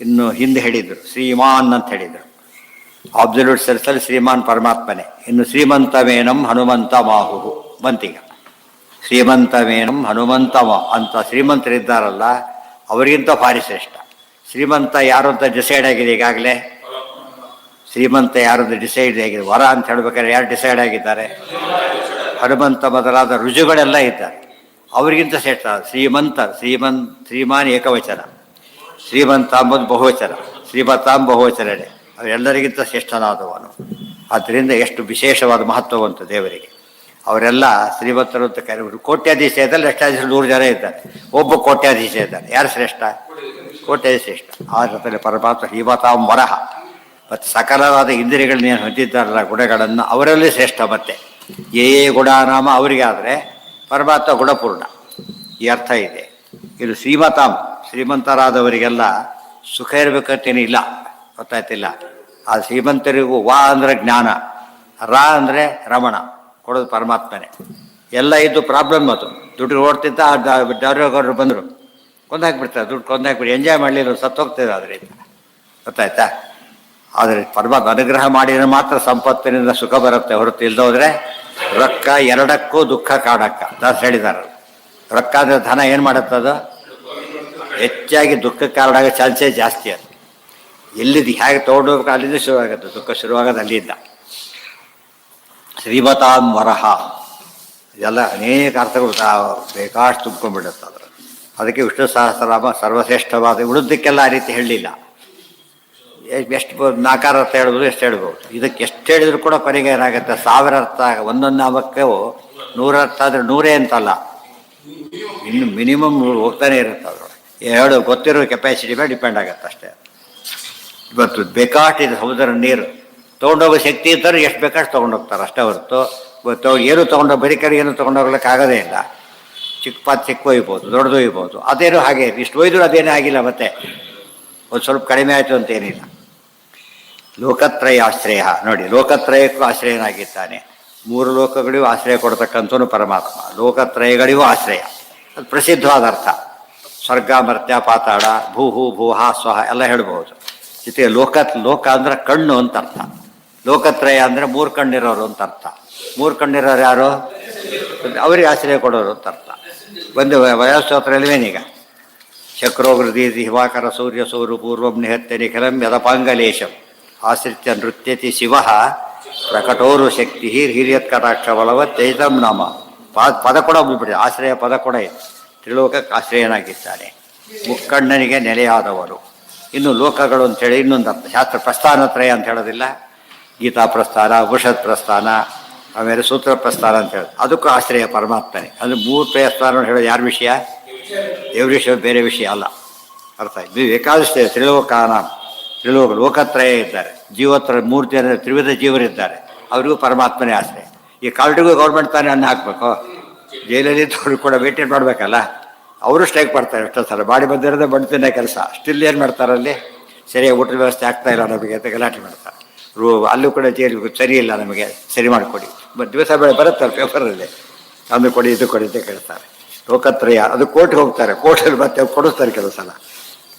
ಇನ್ನು ಹಿಂದೆ ಹೇಳಿದರು ಶ್ರೀಮಾನ್ ಅಂತ ಹೇಳಿದರು. ಅಬ್ಸಲ್ಯೂಟ್ ಸೆನ್ಸಲ್ಲಿ ಶ್ರೀಮಾನ್ ಪರಮಾತ್ಮನೇ. ಇನ್ನು ಶ್ರೀಮಂತವೇನಂ ಹನುಮಂತ ಮಾಹು ಬಂತೀಗ. ಶ್ರೀಮಂತವೇನಂ ಹನುಮಂತ ಅಂತ ಶ್ರೀಮಂತರಿದ್ದಾರಲ್ಲ, ಅವರಿಗಿಂತ ಭಾರಿ ಶ್ರೇಷ್ಠ. ಶ್ರೀಮಂತ ಯಾರು ಅಂತ ಡಿಸೈಡ್ ಆಗಿದೆ ಈಗಾಗಲೇ. ಶ್ರೀಮಂತ ಯಾರು ಅಂತ ಡಿಸೈಡ್ ಆಗಿದೆ. ವರ ಅಂತ ಹೇಳ್ಬೇಕಾದ್ರೆ ಯಾರು ಡಿಸೈಡ್ ಆಗಿದ್ದಾರೆ? ಹನುಮಂತ ಮೊದಲಾದ ರುಜುಗಳೆಲ್ಲ ಇದ್ದಾರೆ. ಅವರಿಗಿಂತ ಶ್ರೇಷ್ಠ ಶ್ರೀಮಂತ. ಶ್ರೀಮಾನ್ ಏಕವಚನ, ಶ್ರೀಮಂತ ಅಂಬುದು ಬಹುವಚನ, ಶ್ರೀಮತಾಂ ಬಹುವಚನನೇ. ಅವರೆಲ್ಲರಿಗಿಂತ ಶ್ರೇಷ್ಠನಾದವನು. ಆದ್ದರಿಂದ ಎಷ್ಟು ವಿಶೇಷವಾದ ಮಹತ್ವವಂತ ದೇವರಿಗೆ. ಅವರೆಲ್ಲ ಶ್ರೀಮಂತರು ಅಂತ ಕರೀತಾರೆ. ಕೋಟ್ಯಾಧೀಶ ಇದ್ದಲ್ಲಿ ಲಕ್ಷಾಧೀಶ 100 ಜನ ಇದ್ದಾರೆ, ಒಬ್ಬ ಕೋಟ್ಯಾಧೀಶ ಇದ್ದಾರೆ. ಯಾರು ಶ್ರೇಷ್ಠ? ಕೋಟ್ಯಾಧೀಶ ಶ್ರೇಷ್ಠ. ಆ ಜೊತೆಯಲ್ಲಿ ಪರಮಾತ್ಮ ಶ್ರೀಮತಾಂ ವರಹ. ಮತ್ತು ಸಕಲವಾದ ಇಂದ್ರಿಯಗಳನ್ನೇನು ಹೊಂದಿದ್ದಾರಲ್ಲ ಗುಣಗಳನ್ನು, ಅವರಲ್ಲಿ ಶ್ರೇಷ್ಠ. ಮತ್ತೆ ಏ ಗುಣನಾಮ ಅವರಿಗೆ ಆದರೆ ಪರಮಾತ್ಮ ಗುಣಪೂರ್ಣ. ಈ ಅರ್ಥ ಇದೆ. ಇದು ಶ್ರೀಮತಾಂ, ಶ್ರೀಮಂತರಾದವರಿಗೆಲ್ಲ ಸುಖ ಇರಬೇಕಂತೇನಿಲ್ಲ, ಗೊತ್ತಾಯ್ತಿಲ್ಲ. ಆ ಶ್ರೀಮಂತರಿಗೂ ವಾ ಅಂದರೆ ಜ್ಞಾನ, ರಾ ಅಂದರೆ ರಮಣ, ಕೊಡೋದು ಪರಮಾತ್ಮನೇ. ಎಲ್ಲ ಇದು ಪ್ರಾಬ್ಲಮ್. ಅದು ದುಡ್ಡು ಓಡ್ತಿದ್ದ ಡಾರೋಗರು ಬಂದರು, ಕೊಂದಾಕ್ಬಿಡ್ತಾರೆ. ದುಡ್ಡು ಕೊಂದಾಕ್ಬಿಟ್ಟು ಎಂಜಾಯ್ ಮಾಡಲಿಲ್ಲ, ಸತ್ತೋಗ್ತದೆ ಅದರಿಂದ, ಗೊತ್ತಾಯ್ತಾ. ಆದರೆ ಪರಮಾತ್ಮ ಅನುಗ್ರಹ ಮಾಡಿದರೆ ಮಾತ್ರ ಸಂಪತ್ತಿನಿಂದ ಸುಖ ಬರುತ್ತೆ, ಹೊರತು ಇಲ್ದೋದ್ರೆ ರೊಕ್ಕ ಎರಡಕ್ಕೂ ದುಃಖ ಕಾಡಕ್ಕ ದಾಸ ಹೇಳಿದಾರ. ರೊಕ್ಕ ಅಂದರೆ ಧನ ಏನು ಮಾಡುತ್ತದು? ಹೆಚ್ಚಾಗಿ ದುಃಖಕ್ಕೆ ಕಾರಣ ಆಗೋ ಚಾನ್ಸೇ ಜಾಸ್ತಿ. ಅದು ಎಲ್ಲಿದ್ದು ಹೇಗೆ ತೊಗೊಂಡೋಗ್ಬೇಕು ಅಲ್ಲಿಂದ ಶುರುವಾಗುತ್ತೆ ದುಃಖ. ಶುರುವಾಗೋದು ಅಲ್ಲಿಂದ. ಶ್ರೀಮತಾಂ ವರಹ ಇದೆಲ್ಲ ಅನೇಕ ಅರ್ಥಗಳು ಬೇಕಾಷ್ಟು ತುಂಬ್ಕೊಂಡ್ಬಿಡುತ್ತೆ ಅದರ. ಅದಕ್ಕೆ ವಿಷ್ಣು ಸಹಸ್ರನಾಮ ಸರ್ವಶ್ರೇಷ್ಠವಾದ. ಉಳಿದಕ್ಕೆಲ್ಲ ಆ ರೀತಿ ಹೇಳಲಿಲ್ಲ. ಎಷ್ಟು 4 ಅರ್ಥ ಹೇಳ್ಬೋದು, ಎಷ್ಟು ಹೇಳ್ಬೋದು. ಇದಕ್ಕೆ ಎಷ್ಟು ಹೇಳಿದ್ರು ಕೂಡ ಕೊನೆಗೆ ಏನಾಗುತ್ತೆ? 1000 ಅರ್ಥ. ಒಂದೊಂದು ನಾಮಕ್ಕೆ 100 ಅರ್ಥ ಆದರೆ 100 ಅಂತಲ್ಲ, ಇನ್ನು ಮಿನಿಮಮ್ 100 ಹೋಗ್ತಾನೆ ಇರುತ್ತೆ. ಅದರೊಳಗೆ ಗೊತ್ತಿರೋ ಕೆಪಾಸಿಟಿ ಮೇಲೆ ಡಿಪೆಂಡ್ ಆಗುತ್ತೆ ಅಷ್ಟೇ. ಇವತ್ತು ಬೇಕಾಷ್ಟಿದೆ ಸಮುದ್ರ ನೀರು ತೊಗೊಂಡೋಗೋ ಶಕ್ತಿ ಇದ್ದರೆ ಎಷ್ಟು ಬೇಕಾಷ್ಟು ತೊಗೊಂಡೋಗ್ತಾರೆ ಅಷ್ಟೇ ಹೊರತು ಏನು ತೊಗೊಂಡೋಗಿ ಬರೀ ಕಡೆ ಏನು ತೊಗೊಂಡೋಗ್ಲಿಕ್ಕೆ ಆಗೋದೇ ಇಲ್ಲ. ಚಿಕ್ಕ ಒಯ್ಬೋದು, ದೊಡ್ಡದು ಒಯ್ಬೋದು. ಅದೇನು ಹಾಗೆ ಇಷ್ಟು ಒಯ್ದರೂ ಅದೇನೇ ಆಗಿಲ್ಲ. ಮತ್ತೆ ಒಂದು ಸ್ವಲ್ಪ ಕಡಿಮೆ ಆಯಿತು ಅಂತೇನಿಲ್ಲ. ಲೋಕತ್ರಯ ಆಶ್ರಯ ನೋಡಿ, ಲೋಕತ್ರಯಕ್ಕೂ ಆಶ್ರಯನಾಗಿದ್ದಾನೆ. 3 ಲೋಕಗಳಿಗೂ ಆಶ್ರಯ ಕೊಡ್ತಕ್ಕಂಥವನು ಪರಮಾತ್ಮ. ಲೋಕತ್ರಯಗಳಿಗೂ ಆಶ್ರಯ, ಅದು ಪ್ರಸಿದ್ಧವಾದ ಅರ್ಥ. ಸ್ವರ್ಗ, ಮರ್ತ್ಯ, ಪಾತಾಳ, ಭೂಹು, ಭೂಹ, ಸ್ವಹ ಎಲ್ಲ ಹೇಳ್ಬೋದು. ಜೊತೆಗೆ ಲೋಕ ಅಂದ್ರೆ ಕಣ್ಣು ಅಂತ ಅರ್ಥ. ಲೋಕತ್ರಯ ಅಂದರೆ 3 ಕಣ್ಣಿರೋರು ಅಂತ ಅರ್ಥ. 3 ಕಣ್ಣಿರೋರು ಯಾರು? ಅವರಿಗೆ ಆಶ್ರಯ ಕೊಡೋರು ಅಂತ ಅರ್ಥ. ಒಂದು ವಯಸ್ಸೋತ್ರಲ್ವೇನೀಗ ಶಕ್ರೋಗೃದೀತಿ ಹಿವಾಕರ ಸೂರ್ಯ ಸೂರು ಪೂರ್ವಂ ನಿಹತ್ಯ ನಿಖಿಲಂ ಯದಪಾಂಗಲೇಶಂ ಆಶ್ರಿತ್ಯ ನೃತ್ಯತಿ ಶಿವ ಪ್ರಕಟೋರು ಶಕ್ತಿ ಹಿರಿಯತ್ ಕಟಾಕ್ಷ ಬಲವತ್ ಚೈತಂ ನಾಮ. ಪದ ಕೂಡ ಬಿಟ್ಬಿಡಿ, ಆಶ್ರಯ ಪದ ಕೂಡ ಇದೆ. ತ್ರಿಲೋಕಕ್ಕೆ ಆಶ್ರಯನಾಗಿದ್ದಾನೆ, ಮುಕ್ಕಣ್ಣನಿಗೆ ನೆಲೆಯಾದವರು. ಇನ್ನು ಲೋಕಗಳು ಅಂತೇಳಿ ಇನ್ನೊಂದು ಅರ್ಥ. ಶಾಸ್ತ್ರ ಪ್ರಸ್ಥಾನತ್ರಯ ಅಂತ ಹೇಳೋದಿಲ್ಲ. ಗೀತಾ ಪ್ರಸ್ಥಾನ, ಉಪನಿಷತ್ ಪ್ರಸ್ಥಾನ, ಆಮೇಲೆ ಸೂತ್ರ ಪ್ರಸ್ಥಾನ ಅಂತ ಹೇಳೋದು. ಅದಕ್ಕೂ ಆಶ್ರಯ ಪರಮಾತ್ಮನೇ. ಅದು 3 ಪ್ರಸ್ಥಾನ ಹೇಳೋದು ಯಾರ ವಿಷಯ? ದೇವ್ರ ವಿಷಯ, ಬೇರೆ ವಿಷಯ ಅಲ್ಲ. ಅರ್ಥ ಇದು ಏಕಾದಶಿ ತ್ರಿಲೋಕಾನ. ಲೋಕತ್ರಯ ಇದ್ದಾರೆ, ಜೀವತ್ರ 3 ಜನ ತ್ರಿವಿಧ ಜೀವರಿದ್ದಾರೆ. ಅವರಿಗೂ ಪರಮಾತ್ಮನೇ ಆಶ್ರಯ. ಈ ಕಾಲ್ಟಿಗೂ ಗೌರ್ಮೆಂಟ್ ತಾನೇ ಅನ್ನ ಹಾಕಬೇಕು. ಜೈಲಲ್ಲಿ ಅವರು ಕೂಡ ಮೇಂಟೈನ್ ಮಾಡಬೇಕಲ್ಲ. ಅವರು ಸ್ಟ್ರೈಕ್ ಮಾಡ್ತಾರೆ ಎಷ್ಟೋ ಸಲ. ಬಾಡಿ ಬಂದಿರೋದೇ ಬಣ್ಣ ತಿನ್ನೋ ಕೆಲಸ. ಸ್ಟಿಲ್ ಏನು ಮಾಡ್ತಾರಲ್ಲಿ? ಸರಿಯಾಗಿ ಊಟದ ವ್ಯವಸ್ಥೆ ಆಗ್ತಾ ಇಲ್ಲ ನಮಗೆ ಅಂತ ಗಲಾಟೆ ಮಾಡ್ತಾರೆ. ಅಲ್ಲೂ ಕೂಡ ಜೈಲು ಸರಿ ಇಲ್ಲ, ನಮಗೆ ಸರಿ ಮಾಡಿಕೊಡಿ. ದಿವಸ ಬೆಳೆ ಬರುತ್ತಲ್ಲ ಪೇಪರಲ್ಲಿ, ಅದು ಕೊಡಿ ಇದು ಕೊಡಿ ಅಂತ ಕೇಳ್ತಾರೆ. ಲೋಕತ್ರಯ, ಅದು ಕೋರ್ಟ್ಗೆ ಹೋಗ್ತಾರೆ, ಕೋರ್ಟಲ್ಲಿ ಮತ್ತೆ ಕೊಡಿಸ್ತಾರೆ ಕೆಲವು ಸಲ.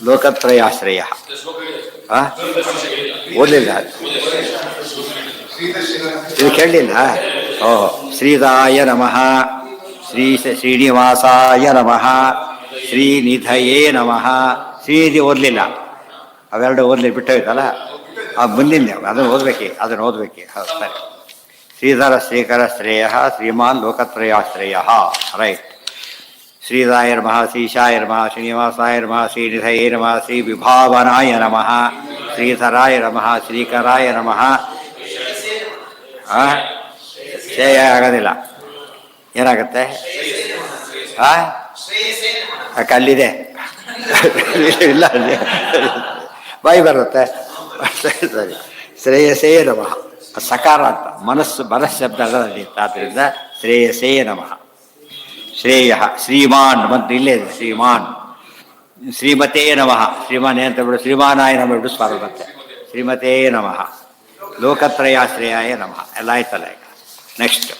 ಲೋಕತ್ರಯ ಆಶ್ರಯ. ಓದಲಿಲ್ಲ ಇದು, ಕೇಳಲಿಲ್ಲ. ಓಹೋ. ಶ್ರೀದಾಯ ನಮಃ, ಶ್ರೀನಿವಾಸಾಯ ನಮಃ, ಶ್ರೀನಿಧಯೇ ನಮಃ. ಶ್ರೀನಿಧಿ ಓದಲಿಲ್ಲ, ಅವೆರಡು ಓದಲಿ ಬಿಟ್ಟೋಯ್ತಲ್ಲ. ಮುಂದಿನ ಅದನ್ನು ಓದಬೇಕೆ, ಹೌದು ಸರಿ. ಶ್ರೀಧರ ಶ್ರೀಕರ ಶ್ರೇಯ ಶ್ರೀಮಾನ್ ಲೋಕತ್ರಯಾಶ್ರಯ. ರೈಟ್. ಶ್ರೀರಾಯ ನಮಃ, ಶ್ರೀಶಾಯ ನಮಃ, ಶ್ರೀನಿವಾಸಾಯ ನಮಃ, ಶ್ರೀನಿಧಯೇ ನಮಃ, ಶ್ರೀ ವಿಭಾವನಾಯ ನಮಃ, ಶ್ರೀಧರಾಯ ನಮಃ, ಶ್ರೀಕರಾಯ ನಮಃ. ಶ್ರೇಯ ಆಗೋದಿಲ್ಲ, ಏನಾಗುತ್ತೆ? ಕಲ್ಲಿದೆ ಇಲ್ಲ, ಬಾಯಿ ಬರುತ್ತೆ. ಸರಿ, ಶ್ರೇಯಸೇ ನಮಃ. ಸಕಾರ ಅಂತ ಮನಸ್ಶಬ್ದ ನಡೆಯುತ್ತೆ. ಆದ್ದರಿಂದ ಶ್ರೇಯಸೇ ನಮಃ. ಶ್ರೇಯ ಶ್ರೀಮಾನ್ ಮತ್ತು ಇಲ್ಲೇ ಇದೆ ಶ್ರೀಮಾನ್. ಶ್ರೀಮತೇ ನಮಃ. ಶ್ರೀಮಾನ್ ಅಂತ ಬಿಡು, ಶ್ರೀಮಾನಾಯ ನಮಃ ಬಿಡು ಸ್ವಾರ ಬರುತ್ತೆ. ಶ್ರೀಮತೇ ನಮಃ. ಲೋಕತ್ರಯಾಶ್ರಯಾಯ ನಮಃ. ಎಲ್ಲ ಆಯ್ತಲ್ಲ ಈಗ. ನೆಕ್ಸ್ಟ್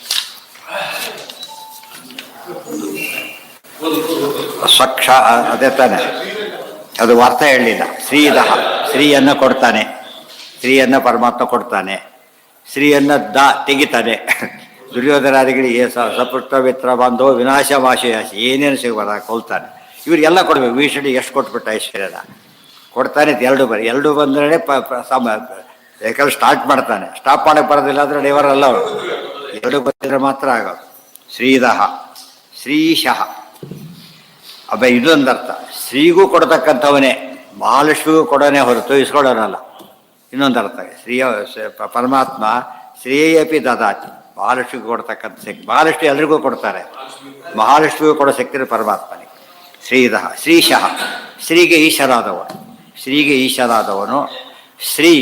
ಸ್ವಕ್ಷ, ಅದೇ ತಾನೆ, ಅದು ಅರ್ಥ ಹೇಳಲಿಲ್ಲ. ಶ್ರೀದಹ, ಶ್ರೀಯನ್ನು ಕೊಡ್ತಾನೆ, ಶ್ರೀಯನ್ನು ಪರಮಾತ್ಮ ಕೊಡ್ತಾನೆ. ಶ್ರೀಯನ್ನು ತೆಗಿತಾನೆ. ದುರ್ಯೋಧನಾದಿಗಳಿಗೆ ಸಪುಷ್ಟ ಮಿತ್ರ ಬಾಂಧವ ವಿನಾಶ ವಾಶಯಾಸಿ ಏನೇನು ಸಿಗಬಾರ್ದು ಕೊಲ್ತಾನೆ. ಇವರಿಗೆಲ್ಲ ಕೊಡಬೇಕು. ಭೀಷಣಿಗೆ ಎಷ್ಟು ಕೊಟ್ಬಿಟ್ಟ ಐಶ್ವರ್ಯನ ಕೊಡ್ತಾನೆ. ಎರಡು ಬಂದ್ರೆ ಯಾಕಂದ್ರೆ ಸ್ಟಾರ್ಟ್ ಮಾಡ್ತಾನೆ. ಸ್ಟಾಪ್ ಮಾಡಕ್ಕೆ ಬರೋದಿಲ್ಲ ಅಂದರೆ ಡ್ರೈವರ್ ಅಲ್ಲ ಅವರು. ಎರಡು ಬಂದರೆ ಮಾತ್ರ ಆಗೋದು. ಶ್ರೀದಹ ಶ್ರೀಶಃ. ಇದೊಂದು ಅರ್ಥ. ಶ್ರೀಗೂ ಕೊಡ್ತಕ್ಕಂಥವನೇ, ಮಹಾಲಕ್ಷ್ಮಿಗೂ ಕೊಡೋನೇ ಹೊರತು ಇಸ್ಕೊಳ್ಳೋನಲ್ಲ. ಇನ್ನೊಂದು ಅರ್ಥ, ಪರಮಾತ್ಮ ಶ್ರೇಯಪಿ ದದಾತಿ. ಮಹಾಲಕ್ಷ್ಮಿಗೂ ಕೊಡ್ತಕ್ಕಂಥ ಶಕ್ತಿ. ಮಹಾಲಕ್ಷ್ಮಿ ಎಲ್ರಿಗೂ ಕೊಡ್ತಾರೆ, ಮಹಾಲಕ್ಷ್ಮಿಗೂ ಕೊಡೋ ಶಕ್ತಿ ಪರಮಾತ್ಮನಿಗೆ. ಶ್ರೀದಹ ಶ್ರೀಶಃ. ಶ್ರೀಗೆ ಈಶರಾದವನು, ಶ್ರೀಗೆ ಈಶರಾದವನು. ಶ್ರೀ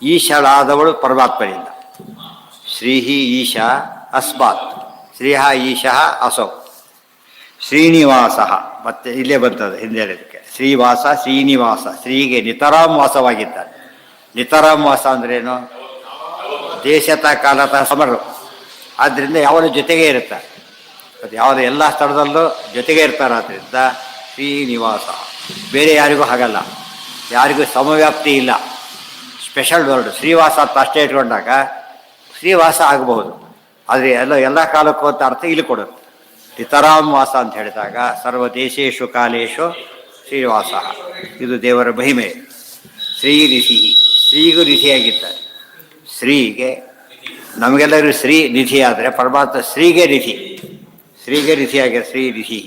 ಈಶಳಾದವಳು ಪರಮಾತ್ಮನಿಂದ. ಶ್ರೀಹಿ ಈಶ ಅಸ್ಮಾತ್, ಶ್ರೀಹ ಈಶಃ ಅಸೌ. ಶ್ರೀನಿವಾಸ, ಮತ್ತೆ ಇಲ್ಲೇ ಬರ್ತದೆ ಹಿಂದೆ ಹೇಳಿದಕ್ಕೆ. ಶ್ರೀವಾಸ ಶ್ರೀನಿವಾಸ. ಶ್ರೀಗೆ ನಿತರಾಂ ವಾಸವಾಗಿದ್ದಾನೆ. ನಿತರಾಂ ವಾಸ ಅಂದ್ರೇನು? ದೇಶತ ಕಾಲತ ಸಮರು. ಆದ್ದರಿಂದ ಯಾವಾಗ ಜೊತೆಗೇ ಇರ್ತಾರೆ, ಅದು ಯಾವುದು ಎಲ್ಲ ಸ್ಥಳದಲ್ಲೂ ಜೊತೆಗೇ ಇರ್ತಾರೆ. ಆದ್ದರಿಂದ ಶ್ರೀನಿವಾಸ. ಬೇರೆ ಯಾರಿಗೂ ಹಾಗಲ್ಲ, ಯಾರಿಗೂ ಸಮವ್ಯಾಪ್ತಿ ಇಲ್ಲ. ಸ್ಪೆಷಲ್ ವರ್ಡ್ ಶ್ರೀವಾಸ ಅಂತ ಅಷ್ಟೇ ಇಟ್ಕೊಂಡಾಗ ಶ್ರೀವಾಸ ಆಗಬಹುದು. ಆದರೆ ಎಲ್ಲ ಕಾಲಕ್ಕೂ ಅಂತ ಅರ್ಥ ಇಲ್ಲಿ ಕೊಡುತ್ತೆ. ನಿತರಾಂ ವಾಸ ಅಂತ ಹೇಳಿದಾಗ ಸರ್ವ ದೇಶೇಶು ಕಾಲೇಶು ಶ್ರೀನಿವಾಸ. ಇದು ದೇವರ ಮಹಿಮೆ. ಶ್ರೀ ನಿಧಿ, ಶ್ರೀಗೂ ನಿಧಿಯಾಗಿದ್ದಾರೆ. ಶ್ರೀಗೆ ನಮಗೆಲ್ಲರೂ ಶ್ರೀ ನಿಧಿ ಆದರೆ ಪರಮಾತ್ಮ ಶ್ರೀಗೆ ನಿಧಿ, ಶ್ರೀಗೆ ನಿಧಿಯಾಗಿದೆ. ಶ್ರೀ ನಿಧಿ.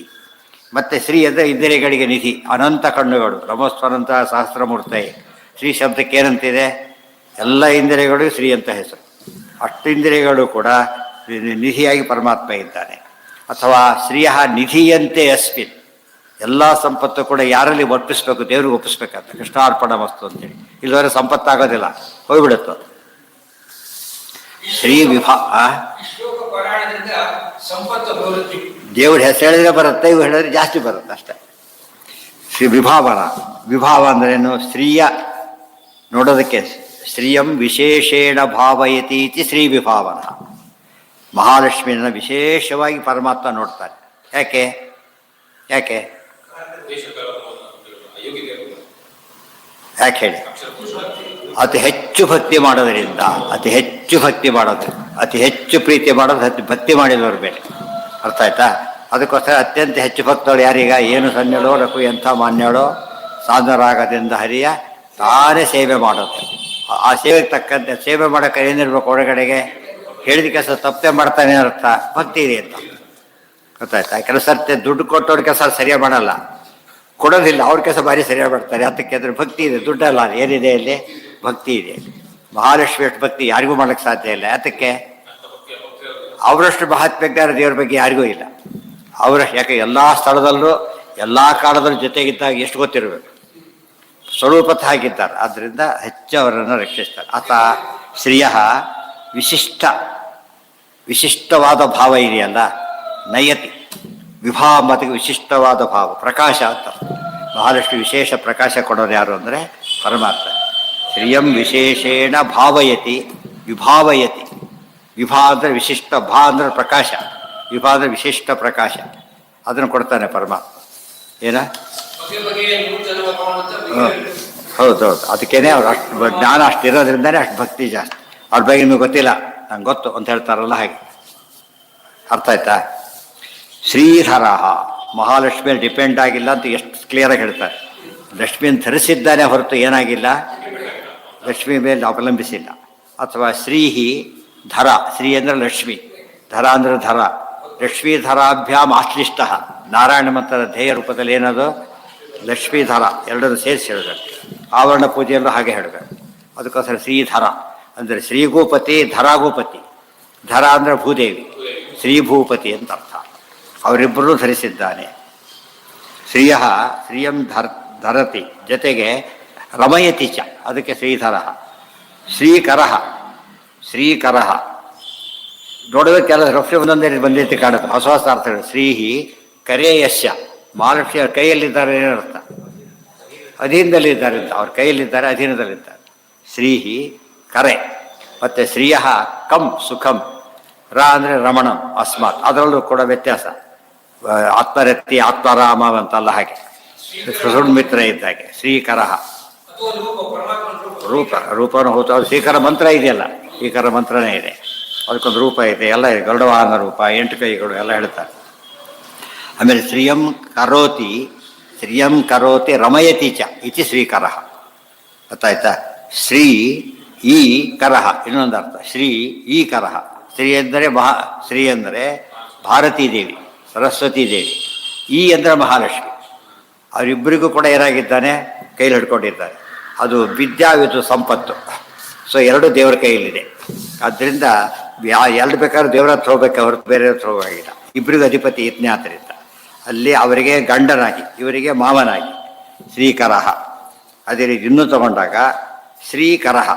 ಮತ್ತು ಶ್ರೀ ಅಂದರೆ ಇಂದ್ರಿಯಗಳಿಗೆ ನಿಧಿ. ಅನಂತ ಕಣ್ಣುಗಳು. ನಮಸ್ವರಂತ ಸಹಸ್ರಮೂರ್ತೆ. ಶ್ರೀ ಶಬ್ದಕ್ಕೆ ಏನಂತಿದೆ? ಎಲ್ಲ ಇಂದ್ರಿಯಗಳು ಶ್ರೀ ಅಂತ ಹೆಸರು. ಅಷ್ಟು ಇಂದ್ರಿಯಗಳು ಕೂಡ ನಿಧಿಯಾಗಿ ಪರಮಾತ್ಮ ಇದ್ದಾನೆ. ಅಥವಾ ಶ್ರೀಯ ನಿಧಿಯಂತೆ ಅಸ್ಮಿನ್. ಎಲ್ಲ ಸಂಪತ್ತು ಕೂಡ ಯಾರಲ್ಲಿ ಒಪ್ಪಿಸ್ಬೇಕು? ದೇವ್ರಿಗೆ ಒಪ್ಪಿಸ್ಬೇಕಂತ. ಕೃಷ್ಣಾರ್ಪಣ ವಸ್ತು ಅಂತೇಳಿ. ಇಲ್ಲವರೆ ಸಂಪತ್ತಾಗೋದಿಲ್ಲ, ಹೋಗ್ಬಿಡುತ್ತೆ. ಶ್ರೀ ದೇವ್ರ ಹೆಸರು ಹೇಳಿದ್ರೆ ಬರುತ್ತೆ, ಇವು ಹೇಳಿದ್ರೆ ಜಾಸ್ತಿ ಬರುತ್ತೆ ಅಷ್ಟೇ. ಶ್ರೀ ವಿಭಾವನ. ವಿಭಾವ ಅಂದ್ರೇನು? ಸ್ತ್ರೀಯ ನೋಡೋದಕ್ಕೆ. ಶ್ರೀಯಂ ವಿಶೇಷೇಣ ಭಾವಯತಿ ಇತಿ ಶ್ರೀ ವಿಭಾವನ. ಮಹಾಲಕ್ಷ್ಮಿಯನ್ನು ವಿಶೇಷವಾಗಿ ಪರಮಾತ್ಮ ನೋಡ್ತಾನೆ. ಯಾಕೆ ಯಾಕೆ ಯಾಕೆ ಹೇಳಿ? ಅತಿ ಹೆಚ್ಚು ಭಕ್ತಿ ಮಾಡೋದರಿಂದ, ಅತಿ ಹೆಚ್ಚು ಭಕ್ತಿ ಮಾಡೋದು, ಅತಿ ಹೆಚ್ಚು ಪ್ರೀತಿ ಮಾಡೋದು ಭಕ್ತಿ ಮಾಡಿದವ್ರ ಮೇಲೆ. ಅರ್ಥ ಆಯ್ತಾ? ಅದಕ್ಕೋಸ್ಕರ ಅತ್ಯಂತ ಹೆಚ್ಚು ಭಕ್ತಳು ಯಾರೀಗ? ಏನು ಸನ್ಯಳೋ ರಕು ಎಂಥ ಮಾನ್ಯಳೋ ಸಾಧರಾಗದಿಂದ ಹರಿಯ ತಾನೇ ಸೇವೆ ಮಾಡೋದು. ಆ ಸೇವೆಗೆ ತಕ್ಕಂತೆ ಸೇವೆ ಮಾಡೋಕೆ ಏನಿರ್ಬೇಕು? ಒಳಗಡೆಗೆ ಹೇಳಿದ ಕೆಲಸ ತಪ್ಪೇ ಮಾಡ್ತಾನೆ ಅರ್ಥ, ಭಕ್ತಿ ಇದೆ ಅಂತ. ಗೊತ್ತಾಯ್ತಾ? ಕೆಲಸ ದುಡ್ಡು ಕೊಟ್ಟವ್ರ ಕೆಲಸ ಸರಿಯಾಗಿ ಮಾಡಲ್ಲ, ಕೊಡೋದಿಲ್ಲ. ಅವ್ರ ಕೆಲಸ ಭಾರಿ ಸರಿಯಾಗಿ ಮಾಡ್ತಾರೆ. ಅದಕ್ಕೆ ಅದ್ರ ಭಕ್ತಿ ಇದೆ, ದುಡ್ಡಲ್ಲ. ಏನಿದೆ ಇಲ್ಲಿ? ಭಕ್ತಿ ಇದೆ. ಮಹಾಲಕ್ಷ್ಮಿ ಅಷ್ಟು ಭಕ್ತಿ ಯಾರಿಗೂ ಮಾಡೋಕ್ಕೆ ಸಾಧ್ಯ ಇಲ್ಲ. ಅದಕ್ಕೆ ಅವರಷ್ಟು ಮಹಾತ್ಮ್ಯಜ್ಞಾನ ದೇವ್ರ ಬಗ್ಗೆ ಯಾರಿಗೂ ಇಲ್ಲ. ಅವರಷ್ಟು. ಯಾಕೆ? ಎಲ್ಲ ಸ್ಥಳದಲ್ಲೂ ಎಲ್ಲ ಕಾಲದಲ್ಲೂ ಜೊತೆಗಿದ್ದಾಗ ಎಷ್ಟು ಗೊತ್ತಿರಬೇಕು. ಸ್ವರೂಪತಃ ಆಗಿದ್ದಾರೆ. ಆದ್ದರಿಂದ ಹೆಚ್ಚು ಅವರನ್ನು ರಕ್ಷಿಸ್ತಾರೆ. ಆತ ಶ್ರೀಯ ವಿಶಿಷ್ಟವಾದ ಭಾವ ಇದೆಯಲ್ಲ, ನಯತಿ. ವಿಭಾಮತಿಗೆ ವಿಶಿಷ್ಟವಾದ ಭಾವ, ಪ್ರಕಾಶ ಅಂತ. ಬಹಳಷ್ಟು ವಿಶೇಷ ಪ್ರಕಾಶ ಕೊಡೋರು ಯಾರು ಅಂದರೆ ಪರಮಾತ್ಮ. ಶ್ರಿಯಂ ವಿಶೇಷೇಣ ಭಾವಯತಿ ವಿಭಾವಯತಿ. ವಿಭಾ ಅಂದರೆ ವಿಶಿಷ್ಟ, ಭಾ ಅಂದರೆ ಪ್ರಕಾಶ, ವಿಭಾ ಅಂದರೆ ವಿಶಿಷ್ಟ ಪ್ರಕಾಶ. ಅದನ್ನು ಕೊಡ್ತಾನೆ ಪರಮಾತ್ಮ. ಏನ? ಹೌದೌದು. ಅದಕ್ಕೇನೆ ಅವ್ರು ಅಷ್ಟು ಜ್ಞಾನ ಅಷ್ಟು ಇರೋದ್ರಿಂದನೇ ಅಷ್ಟು ಭಕ್ತಿ ಜಾಸ್ತಿ. ಅವ್ರ ಬಗ್ಗೆ ನಿಮಗೆ ಗೊತ್ತಿಲ್ಲ, ನಂಗೆ ಗೊತ್ತು ಅಂತ ಹೇಳ್ತಾರಲ್ಲ ಹಾಗೆ. ಅರ್ಥ ಆಯ್ತಾ? ಶ್ರೀಧರ ಮಹಾಲಕ್ಷ್ಮಿಯಲ್ಲಿ ಡಿಪೆಂಡ್ ಆಗಿಲ್ಲ ಅಂತ ಎಷ್ಟು ಕ್ಲಿಯರಾಗಿ ಹೇಳ್ತಾರೆ. ಲಕ್ಷ್ಮಿಯನ್ನು ಧರಿಸಿದ್ದಾನೆ ಹೊರತು ಏನಾಗಿಲ್ಲ, ಲಕ್ಷ್ಮಿ ಮೇಲೆ ಅವಲಂಬಿಸಿಲ್ಲ. ಅಥವಾ ಶ್ರೀಹಿ ಧರ, ಶ್ರೀ ಅಂದರೆ ಲಕ್ಷ್ಮಿ, ಧರ ಅಂದರೆ ಧರ, ಲಕ್ಷ್ಮೀಧರಾಭ್ಯಾಮ್ ಆಶ್ಲಿಷ್ಟ, ನಾರಾಯಣ ಮಂತ್ರದ ಧ್ಯೇಯ ರೂಪದಲ್ಲಿ ಏನದು ಲಕ್ಷ್ಮೀಧರ, ಎರಡನ್ನು ಸೇರಿಸಿ ಹೇಳಬೇಕು. ಆವರಣ ಪೂಜೆಯಲ್ಲೂ ಹಾಗೆ ಹೇಳಬೇಕು. ಅದಕ್ಕೋಸ್ಕರ ಶ್ರೀಧರ ಅಂದರೆ ಶ್ರೀಭೂಪತಿ, ಧರಾಭೂಪತಿ. ಧರ ಅಂದರೆ ಭೂದೇವಿ, ಶ್ರೀಭೂಪತಿ ಅಂತ ಅರ್ಥ. ಅವರಿಬ್ಬರೂ ಧರಿಸಿದ್ದಾನೆ. ಶ್ರಿಯಂ ಧರತಿ, ಜೊತೆಗೆ ರಮಯತಿ ಚ, ಅದಕ್ಕೆ ಶ್ರೀಧರ. ಶ್ರೀಕರ ನೋಡೋದಕ್ಕೆಲ್ಲ ರಫ್ಯ ಒಂದೊಂದೇ ಬಂದೈತಿ ಕಾಣುತ್ತೆ, ಹೊಸ ಹೊಸ ಅರ್ಥಗಳು. ಶ್ರೀಹಿ ಕರೇಯಸ್ಯ, ಮಹಾಲಕ್ಷ್ಮಿ ಅವ್ರ ಕೈಯಲ್ಲಿದ್ದಾರೆ ಏನರ್ಥ, ಅಧೀನದಲ್ಲಿದ್ದಾರೆ ಅಂತ, ಅವ್ರ ಕೈಯಲ್ಲಿದ್ದಾರೆ, ಅಧೀನದಲ್ಲಿದ್ದಾರೆ. ಶ್ರೀಹಿ ಕರೆ. ಮತ್ತು ಶ್ರೀಯ ಕಂ ಸುಖಂ, ರ ಅಂದರೆ ರಮಣಂ ಅಸ್ಮಾತ್, ಅದರಲ್ಲೂ ಕೂಡ ವ್ಯತ್ಯಾಸ. ಆತ್ಮರತ್ತಿ ಆತ್ಮರಾಮ ಅಂತಲ್ಲ, ಹಾಗೆ ಸುಮಿತ್ರ ಇದ್ದಾಗೆ. ಶ್ರೀಕರ ರೂಪವನ್ನು ಹೋತ, ಶ್ರೀಕರ ಮಂತ್ರ ಇದೆಯಲ್ಲ, ಶ್ರೀಕರ ಮಂತ್ರನೇ ಇದೆ, ಅದಕ್ಕೊಂದು ರೂಪ ಇದೆ, ಎಲ್ಲ ಇದೆ, ಗರುಡವಾಹನ ರೂಪ, 8 ಕೈಗಳು ಎಲ್ಲ ಹೇಳ್ತಾರೆ. ಆಮೇಲೆ ಶ್ರಿಯಂ ಕರೋತಿ ರಮಯತಿ ಚ ಇತಿ ಶ್ರೀಕರ. ಗೊತ್ತಾಯ್ತಾ? ಶ್ರೀ ಈ ಕರಹ ಇನ್ನೊಂದು ಅರ್ಥ, ಶ್ರೀ ಈ ಕರಹ. ಶ್ರೀ ಅಂದರೆ ಭಾರತೀ ದೇವಿ, ಸರಸ್ವತೀ ದೇವಿ. ಈ ಅಂದರೆ ಮಹಾಲಕ್ಷ್ಮಿ. ಅವರಿಬ್ಬರಿಗೂ ಕೂಡ ಏನಾಗಿದ್ದಾನೆ, ಕೈಲಿ ಹಿಡ್ಕೊಂಡಿದ್ದಾರೆ. ಅದು ವಿದ್ಯಾವಿದು ಸಂಪತ್ತು. ಸೊ ಎರಡು ದೇವರ ಕೈಯಲ್ಲಿದೆ. ಆದ್ದರಿಂದ ಎಲ್ಲಿ ಬೇಕಾದ್ರೂ ದೇವರ ಹತ್ರ ಹೋಗ್ಬೇಕು, ಹೊರತು ಬೇರೆ ಹತ್ರ ಹೋಗಾಗಿಲ್ಲ. ಇಬ್ಬರಿಗೂ ಅಧಿಪತಿ ಇತ್ನೇ. ಆದ್ದರಿಂದ ಅಲ್ಲಿ ಅವರಿಗೆ ಗಂಡನಾಗಿ, ಇವರಿಗೆ ಮಾವನಾಗಿ ಶ್ರೀಕರಹ. ಅದೇ ರೀತಿ ಇನ್ನೂ ತಗೊಂಡಾಗ ಶ್ರೀಕರಹ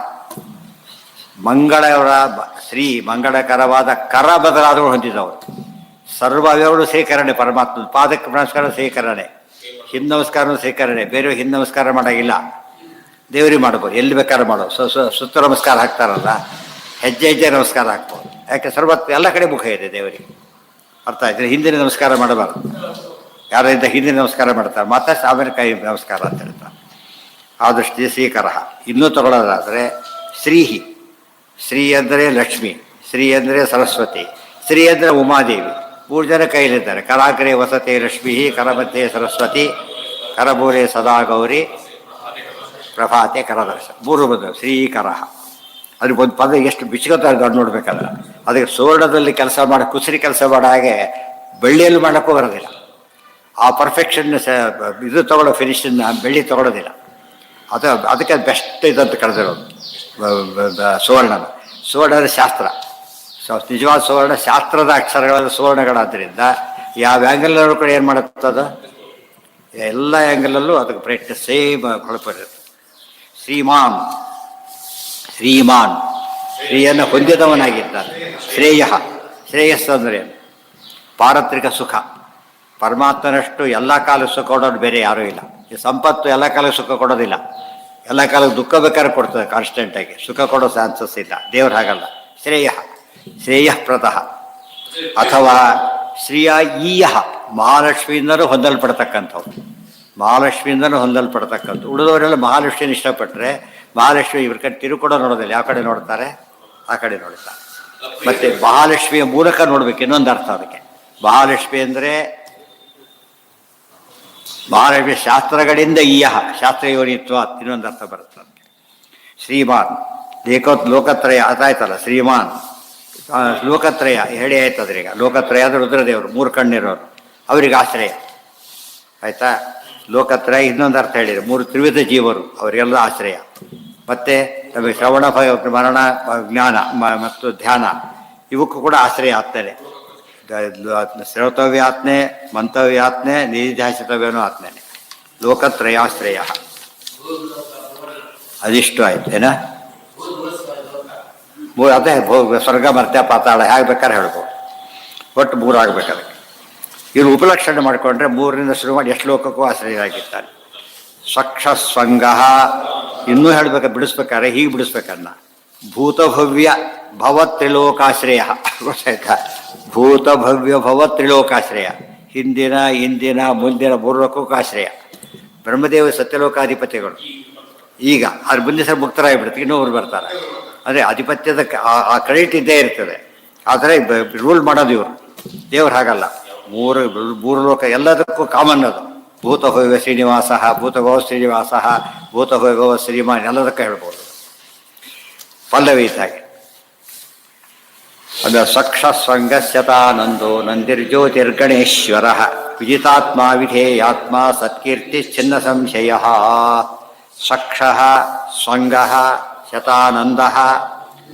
ಮಂಗಳಕರವಾದ ಕರ ಬದಲಾದರೂ ಹೊಂದಿದವರು. ಸರ್ವ ಅವಯವಗಳು ಸೇಕರಣೆ, ಪರಮಾತ್ಮ ಪಾದಕ್ಕೆ ನಮಸ್ಕಾರ ಸೇಕರಣೆ, ಹಿಂದ್ ನಮಸ್ಕಾರ ಸೇಕರಣೆ. ಬೇರೆ ಹಿಂದ್ ನಮಸ್ಕಾರ ಮಾಡೋಂಗಿಲ್ಲ, ದೇವರಿಗೆ ಮಾಡ್ಬೋದು, ಎಲ್ಲಿ ಬೇಕಾದ್ರೂ ಮಾಡೋದು. ಸುತ್ತ ನಮಸ್ಕಾರ ಹಾಕ್ತಾರಲ್ಲ, ಹೆಜ್ಜೆ ನಮಸ್ಕಾರ ಹಾಕ್ಬೋದು. ಯಾಕೆ ಸರ್ವತ್ ಎಲ್ಲ ಕಡೆ ಮುಖ ಇದೆ ದೇವರಿಗೆ. ಅರ್ಥ ಆಯ್ತು? ಹಿಂದಿನ ನಮಸ್ಕಾರ ಮಾಡಬಾರ್ದು. ಯಾರಿಂದ ಹಿಂದಿನ ನಮಸ್ಕಾರ ಮಾಡ್ತಾರೆ, ಮತ್ತೆ ಆಮೇಲೆ ಕೈ ನಮಸ್ಕಾರ ಅಂತ ಹೇಳ್ತಾರೆ. ಆ ದೃಷ್ಟಿ ಶ್ರೀಕರಹ. ಇನ್ನೂ ತಗೊಳ್ಳೋದಾದರೆ ಶ್ರೀ ಅಂದರೆ ಲಕ್ಷ್ಮಿ, ಶ್ರೀ ಅಂದರೆ ಸರಸ್ವತಿ, ಶ್ರೀ ಅಂದರೆ ಉಮಾದೇವಿ. 3 ಜನ ಕೈಲಿದ್ದಾರೆ. ಕರಾಗ್ರೆ ವಸತೆ ಲಕ್ಷ್ಮೀ, ಕರಮಧ್ಯೆ ಸರಸ್ವತಿ, ಕರಮೂಲೆ ಸದಾ ಗೌರಿ, ಪ್ರಭಾತೆ ಕರದರ್ಶ. 3 ಬಂದವು ಶ್ರೀಕರಹ. ಅದಕ್ಕೆ ಒಂದು ಪದ ಎಷ್ಟು ಬಿಚ್ಕೋತಾರೆ ನೋಡ್ಬೇಕಲ್ಲ. ಅದಕ್ಕೆ ಸುವರ್ಣದಲ್ಲಿ ಕೆಲಸ ಮಾಡಿ, ಕುಸರಿ ಕೆಲಸ ಮಾಡೋ ಹಾಗೆ ಬೆಳ್ಳಿಯಲ್ಲಿ ಮಾಡೋಕ್ಕೂ ಬರೋದಿಲ್ಲ. ಆ ಪರ್ಫೆಕ್ಷನ್ ಇದು ತಗೊಳ್ಳೋ ಫಿನಿಷನ್ನ ಬೆಳ್ಳಿ ತಗೊಳ್ಳೋದಿಲ್ಲ. ಅದಕ್ಕೆ ಬೆಸ್ಟ್ ಇದಂತ ಕರೆದಿರೋದು ಸುವರ್ಣದ ಶಾಸ್ತ್ರ. ನಿಜವಾದ ಸುವರ್ಣ ಶಾಸ್ತ್ರದ ಅಕ್ಷರಗಳ ಸುವರ್ಣಗಳಾದ್ದರಿಂದ ಯಾವ ಆ್ಯಂಗಲ್ನಲ್ಲೂ ಕೂಡ ಏನು ಮಾಡುತ್ತದು, ಎಲ್ಲ ಆ್ಯಂಗಲಲ್ಲೂ ಅದಕ್ಕೆ ಬ್ರೈಟ್ನೆಸ್ ಸೇಮ್ ಹೊಳಪಿರುತ್ತೆ. ಶ್ರೀಮಾನ್ ಶ್ರೀಯನ್ನು ಹೊಂದಿದವನಾಗಿದ್ದಾನೆ. ಶ್ರೇಯಸ್ಸು ಅಂದರೆ ಪಾರತ್ರಿಕ ಸುಖ. ಪರಮಾತ್ಮನಷ್ಟು ಎಲ್ಲ ಕಾಲಕ್ಕೆ ಸುಖ ಕೊಡೋದು ಬೇರೆ ಯಾರೂ ಇಲ್ಲ. ಈ ಸಂಪತ್ತು ಎಲ್ಲ ಕಾಲಕ್ಕೆ ಸುಖ ಕೊಡೋದಿಲ್ಲ, ಎಲ್ಲ ಕಾಲಕ್ಕೆ ದುಃಖ ಬೇಕಾದ್ರೆ ಕೊಡ್ತದೆ ಕಾನ್ಸ್ಟೆಂಟಾಗಿ. ಸುಖ ಕೊಡೋ ಚಾನ್ಸಸ್ ಇಲ್ಲ. ದೇವ್ರು ಹಾಗಲ್ಲ. ಶ್ರೇಯಃಪ್ರದಃ ಅಥವಾ ಶ್ರೀಯ ಈಯ, ಮಹಾಲಕ್ಷ್ಮಿಯಿಂದಲೂ ಹೊಂದಲ್ಪಡ್ತಕ್ಕಂಥವ್ರು. ಉಳಿದವರೆಲ್ಲ ಮಹಾಲಕ್ಷ್ಮಿಯನ್ನು ಇಷ್ಟಪಟ್ಟರೆ ಮಹಾಲಕ್ಷ್ಮಿ ಇವ್ರ ಕಡೆ ತಿರುಕೊಡೋ ನೋಡೋದಿಲ್ಲ. ಯಾವ ಕಡೆ ನೋಡ್ತಾರೆ, ಆ ಕಡೆ ನೋಡ್ತಾರೆ. ಮತ್ತು ಮಹಾಲಕ್ಷ್ಮಿಯ ಮೂಲಕ ನೋಡ್ಬೇಕು, ಇನ್ನೊಂದು ಅರ್ಥ ಅದಕ್ಕೆ. ಮಹಾಲಕ್ಷ್ಮಿ ಅಂದರೆ ಮಹಾಲಕ್ಷ್ಮಿ ಶಾಸ್ತ್ರಗಳಿಂದ ಈಯಃ, ಶಾಸ್ತ್ರಯೋನಿತ್ವ, ಇನ್ನೊಂದು ಅರ್ಥ ಬರುತ್ತೆ ಅದಕ್ಕೆ. ಶ್ರೀಮಾನ್ ಲೋಕತ್ರಯ ಅದಾಯ್ತಲ್ಲ. ಶ್ರೀಮಾನ್ ಲೋಕತ್ರಯ ಹೇಳಿ ಆಯ್ತದ್ರೀಗ. ಲೋಕತ್ರಯ ಅಂದರೆ ರುದ್ರದೇವರು, 3 ಕಣ್ಣಿರೋರು, ಅವರಿಗೆ ಆಶ್ರಯ ಆಯಿತಾ. ಲೋಕತ್ರಯ ಇನ್ನೊಂದು ಅರ್ಥ ಹೇಳಿದ್ರು, 3 ತ್ರಿವಿಧ ಜೀವರು, ಅವರಿಗೆಲ್ಲ ಆಶ್ರಯ. ಮತ್ತು ನಮಗೆ ಶ್ರವಣ ಮರಣ ಜ್ಞಾನ ಮತ್ತು ಧ್ಯಾನ ಇವಕ್ಕೂ ಕೂಡ ಆಶ್ರಯ ಆಗ್ತಾರೆ. ಶ್ರೋತವ್ಯಾತ್ಮೆ, ಮಂತವ್ಯಾತ್ಮೆ, ನಿಧಿಧ್ಯಾಸಿತವ್ಯನೂ ಆತ್ಮೇನೆ. ಲೋಕತ್ರಯಾಶ್ರಯ ಅದಿಷ್ಟು ಆಯ್ತು ಏನ. ಅದೇ ಸ್ವರ್ಗ ಮರ್ತ್ಯ ಪಾತಾಳ ಹೇಗೆ ಬೇಕಾದ್ರೆ ಹೇಳ್ಬೋದು. ಒಟ್ಟು 3 ಆಗ್ಬೇಕು ಅದಕ್ಕೆ. ಇವರು ಉಪಲಕ್ಷಣೆ ಮಾಡಿಕೊಂಡ್ರೆ 3ರಿಂದ ಶುರು ಮಾಡಿ ಎಷ್ಟು ಲೋಕಕ್ಕೂ ಆಶ್ರಯರಾಗಿರ್ತಾನೆ. ಸ್ವಕ್ಷಸ್ವಂಗ ಇನ್ನೂ ಹೇಳ್ಬೇಕು, ಬಿಡಿಸ್ಬೇಕಾದ್ರೆ ಹೀಗೆ ಬಿಡಿಸ್ಬೇಕನ್ನ. ಭೂತಭವ್ಯ ಭವತ್ರಿಲೋಕಾಶ್ರಯ. ಗೊತ್ತಾಯ್ತಾ? ಭೂತಭವ್ಯ ಭವತ್ರಿಲೋಕಾಶ್ರಯ, ಹಿಂದಿನ ಮುಂದಿನ 3 ಲೋಕಕ್ಕೂ ಆಶ್ರಯ. ಬ್ರಹ್ಮದೇವ ಸತ್ಯಲೋಕಾಧಿಪತಿಗಳು. ಈಗ ಅದ್ರ ಮುಂದೆ ಸರ್ ಮುಕ್ತರಾಗಿಬಿಡುತ್ತೆ, ಇನ್ನೊಬ್ರು ಬರ್ತಾರೆ. ಅಂದರೆ ಆಧಿಪತ್ಯದ ಆ ಕ್ರೆಡಿಟ್ ಇದ್ದೇ ಇರ್ತದೆ. ಆದರೆ ರೂಲ್ ಮಾಡೋದು ಇವರು. ದೇವ್ರು ಹಾಗಲ್ಲ. 3 ಲೋಕ ಎಲ್ಲದಕ್ಕೂ ಕಾಮನ್ ಅದು. ಭೂತಭವ್ಯ ಶ್ರೀನಿವಾಸ, ಭೂತಭವ ಶ್ರೀನಿವಾಸ, ಭೂತಭವ ಶ್ರೀಮಾನ್, ಎಲ್ಲದಕ್ಕೂ ಹೇಳ್ಬೋದು. ಪಲ್ಲವಿ ಇದ್ದಾಗೆ ಅದು ಸಕ್ಷಸ್ವಂಗಸ್ಯತಾನಂದೋ ನಂದಿರ್ಜ್ಯೋತಿರ್ಗಣೇಶ್ವರ ವಿಜಿತಾತ್ಮ ವಿಧೇಯಾತ್ಮ ಸತ್ಕೀರ್ತಿ ಛಿನ್ನ ಸಂಶಯ ಸಕ್ಷ ಸ್ವಂಗ ಶತಾನಂದ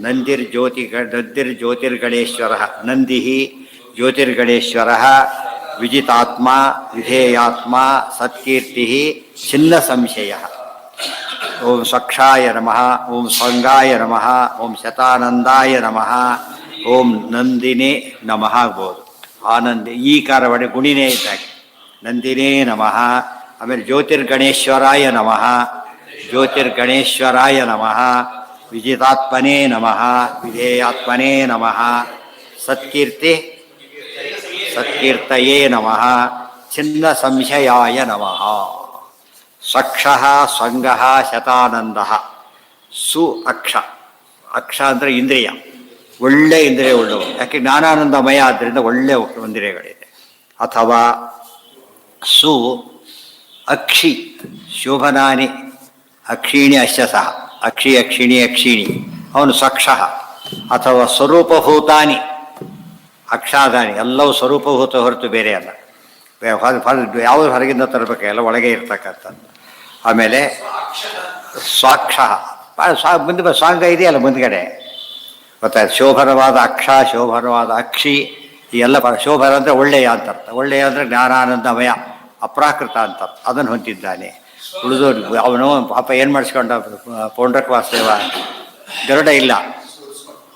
ನಂದಿರ್ಜ್ಯೋತಿರ್ಗಣೇಶ್ವರ ನಂದಿ ಜ್ಯೋತಿರ್ಗಣೇಶ್ವರ ವಿಜಿತಾತ್ಮ ವಿಧೇಯಾತ್ಮ ಸತ್ಕೀರ್ತಿ ಛಿನ್ನ ಸಂಶಯ. ಓಂ ಸಕ್ಷಾಯ ನಮಃ, ಓಂ ಸ್ವಂಗಾಯ ನಮಃ, ಓಂ ಶತಾನಂದಾಯ ನಮಃ, ಓಂ ನಂದಿನೇ ನಮಃ ಆಗ್ಬೋದು. ಆನಂದಿ ಈ ಕಾರವಡೆ ಗುಣಿನೇ ಇದ್ದಾಗೆ ನಂದಿನೇ ನಮಃ. ಆಮೇಲೆ ಜ್ಯೋತಿರ್ಗಣೇಶ್ವರಾಯ ನಮಃ, ಜ್ಯೋತಿರ್ಗಣೇಶ್ವರಾಯ ನಮಃ, ವಿಜಿತಾತ್ಮನೇ ನಮಃ, ವಿಧೇಯಾತ್ಮನೇ ನಮಃ, ಸತ್ಕೀರ್ತಯೇ ನಮಃ, ಛಿನ್ನ ಸಂಶಯಾಯ ನಮಃ. ಸಕ್ಷ ಸ್ವಂಗ ಶತಾನಂದ ಸು ಅಕ್ಷ. ಅಕ್ಷ ಅಂದರೆ ಇಂದ್ರಿಯ, ಒಳ್ಳೆ ಇಂದ್ರಿಯ ಉಳ್ಳವು. ಯಾಕೆ ಜ್ಞಾನಾನಂದಮಯ ಆದ್ದರಿಂದ ಒಳ್ಳೆ ಇಂದ್ರಿಯಗಳಿದೆ. ಅಥವಾ ಸು ಅಕ್ಷಿ ಶೋಭನಾನಿ ಅಕ್ಷೀಣಿ ಅಶ್ಯ ಸಹ ಅಕ್ಷಿ ಅಕ್ಷಿಣಿ ಅಕ್ಷೀಣಿ ಅವನು ಸಕ್ಷ. ಅಥವಾ ಸ್ವರೂಪಭೂತಾನಿ ಅಕ್ಷಾದಾನಿ ಎಲ್ಲವೂ ಸ್ವರೂಪಭೂತ ಹೊರತು ಬೇರೆ ಅಲ್ಲ. ಯಾವುದು ಹೊರಗಿಂದ ತರಬೇಕು, ಎಲ್ಲ ಒಳಗೆ ಇರ್ತಕ್ಕಂಥದ್ದು. ಆಮೇಲೆ ಸ್ವಾಕ್ಷ ಮುಂದೆ ಸ್ವಾಂಗ ಇದೆಯಲ್ಲ ಮುಂದ್ಗಡೆ ಗೊತ್ತಾಯ್ತು. ಶೋಭನವಾದ ಅಕ್ಷ, ಶೋಭನವಾದ ಅಕ್ಷಿ, ಈ ಎಲ್ಲ ಶೋಭನ ಅಂದರೆ ಒಳ್ಳೆಯ ಅಂತ ಅರ್ಥ. ಒಳ್ಳೆಯ ಅಂದರೆ ಜ್ಞಾನಾನಂದಮಯ ಅಪ್ರಾಕೃತ ಅಂತ ಅದನ್ನು ಹೊಂದಿದ್ದಾನೆ. ಉಳಿದು ಅವನು ಪಾಪ ಏನು ಮಾಡಿಸ್ಕೊಂಡ ಪೌಂಡ್ರಕ್ ವಾಸುದೇವ, ಗರುಡ ಇಲ್ಲ,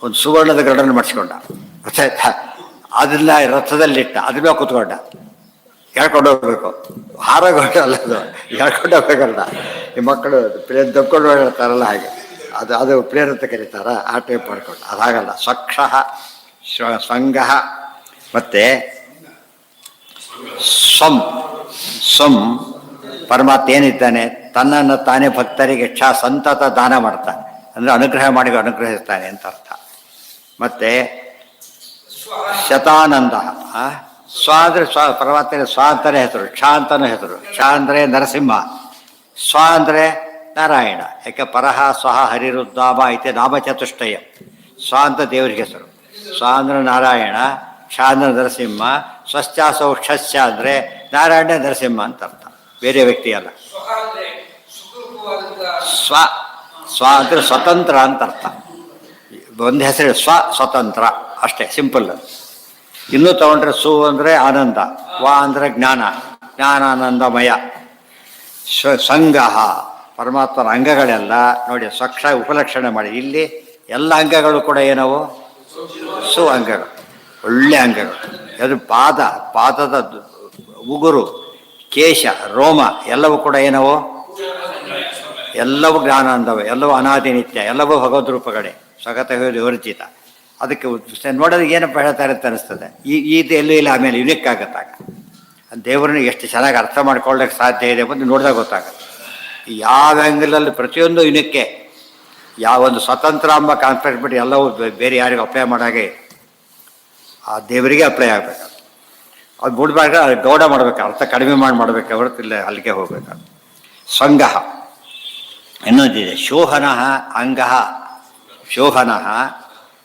ಒಂದು ಸುವರ್ಣದ ಗರುಡನ್ನು ಮಾಡಿಸ್ಕೊಂಡ ಗೊತ್ತಾಯ್ತಾ. ಅದನ್ನ ರಥದಲ್ಲಿಟ್ಟ, ಅದ್ರ ಕೂತ್ಕೊಂಡ, ಹೇಳ್ಕೊಂಡು ಹೋಗ್ಬೇಕು. ಹಾರಗೊಂಡ ಅಲ್ಲದು, ಹೇಳ್ಕೊಂಡು ಹೋಗ್ಬೇಕಲ್ಲ. ಈ ಮಕ್ಕಳು ದಬ್ಕೊಂಡು ಹೇಳ್ತಾರಲ್ಲ ಹಾಗೆ, ಅದು ಪ್ರೇರ್ ಅಂತ ಕರೀತಾರ, ಆ ಟೈಪ್ ಮಾಡ್ಕೊಂಡು ಅದಾಗಲ್ಲ. ಸಕ್ಷ ಸಂಗ ಮತ್ತೆ ಸ್ವಂ ಪರಮಾತ್ಮ ಏನಿದ್ದಾನೆ ತನ್ನನ್ನು ತಾನೇ ಭಕ್ತರಿಗೆ ಸಂತತ ದಾನ ಮಾಡ್ತಾನೆ, ಅಂದರೆ ಅನುಗ್ರಹ ಮಾಡಿ ಅನುಗ್ರಹಿಸ್ತಾನೆ ಅಂತ ಅರ್ಥ. ಮತ್ತೆ ಶತಾನಂದ ಸ್ವ ಅಂದರೆ ಪರಮಾತ್ಮನ ಸ್ವ ಅಂತಲೇ ಹೆಸರು, ಕ್ಷ ಅಂತನೂ ಹೆಸರು. ಕ್ಷ ಅಂದರೆ ನರಸಿಂಹ, ಸ್ವ ಅಂದರೆ ನಾರಾಯಣ. ಯಾಕೆ ಪರಹ ಸ್ವಹ ಹರಿರುದ್ದಾಮ ಐತೆ ನಾಮಚತುಷ್ಟಯ. ಸ್ವ ಅಂತ ದೇವರಿಗೆ ಹೆಸರು. ಸ್ವ ಅಂದರೆ ನಾರಾಯಣ, ಕ್ಷ ಅಂದರೆ ನರಸಿಂಹ, ಸ್ವಶ್ಚಾಸೌ ಕ್ಷಶ್ಚ ಅಂದರೆ ನಾರಾಯಣ ನರಸಿಂಹ ಅಂತ ಅರ್ಥ, ಬೇರೆ ವ್ಯಕ್ತಿ ಅಲ್ಲ. ಸ್ವ ಅಂದರೆ ಸ್ವತಂತ್ರ ಅಂತ ಅರ್ಥ. ಒಂದು ಹೆಸರು ಸ್ವತಂತ್ರ ಅಷ್ಟೇ, ಸಿಂಪಲ್. ಇನ್ನೂ ತಗೊಂಡ್ರೆ ಸು ಅಂದರೆ ಆನಂದ, ವಾ ಅಂದರೆ ಜ್ಞಾನ, ಜ್ಞಾನಾನಂದಮಯ. ಸಂಗ ಪರಮಾತ್ಮನ ಅಂಗಗಳೆಲ್ಲ ನೋಡಿ ಸ್ವಕ್ಷ ಉಪಲಕ್ಷಣೆ ಮಾಡಿ. ಇಲ್ಲಿ ಎಲ್ಲ ಅಂಗಗಳು ಕೂಡ ಏನವು ಸು ಅಂಗಗಳು, ಒಳ್ಳೆ ಅಂಗಗಳು. ಅದು ಪಾದದ ಉಗುರು, ಕೇಶ, ರೋಮ ಎಲ್ಲವೂ ಕೂಡ ಏನವು, ಎಲ್ಲವೂ ಜ್ಞಾನಾನಂದವೇ, ಎಲ್ಲವೂ ಅನಾದಿ ನಿತ್ಯ, ಎಲ್ಲವೂ ಭಗವದ್ ರೂಪಗಳೇ, ಸ್ವಗತಃ ವಿವರ್ಜಿತ. ಅದಕ್ಕೆ ನೋಡೋದಕ್ಕೆ ಏನಪ್ಪ ಹೇಳ್ತಾರೆ ಅಂತ ಅನಿಸ್ತದೆ. ಇದು ಎಲ್ಲೂ ಇಲ್ಲ, ಆಮೇಲೆ ಯುನಿಕ್ ಆಗುತ್ತಾಗ ದೇವರನ್ನ ಎಷ್ಟು ಚೆನ್ನಾಗಿ ಅರ್ಥ ಮಾಡ್ಕೊಳ್ಳೋಕ್ಕೆ ಸಾಧ್ಯ ಇದೆ ಬಂದು ನೋಡಿದಾಗ ಗೊತ್ತಾಗುತ್ತೆ. ಯಾವ ಆ್ಯಂಗಲಲ್ಲಿ ಪ್ರತಿಯೊಂದು ಯುನಿಕ್ಕೆ, ಯಾವೊಂದು ಸ್ವತಂತ್ರ ಎಂಬ ಕಾನ್ಸೆಪ್ಟ್ ಬಿಟ್ಟು ಎಲ್ಲವೂ ಬೇರೆ ಯಾರಿಗೂ ಅಪ್ಲೈ ಮಾಡಾಗೆ ಆ ದೇವರಿಗೆ ಅಪ್ಲೈ ಆಗಬೇಕು. ಅದು ಬಿಡ್ಬಾರ್ದು, ಅದು ಗೌಡ ಮಾಡಬೇಕು, ಅರ್ಥ ಕಡಿಮೆ ಮಾಡಬೇಕು, ಹೊರತು ಇಲ್ಲ ಅಲ್ಲಿಗೆ ಹೋಗ್ಬೇಕು. ಸಂಗ ಇನ್ನೊಂದಿದೆ ಶೋಭನ ಅಂಗ.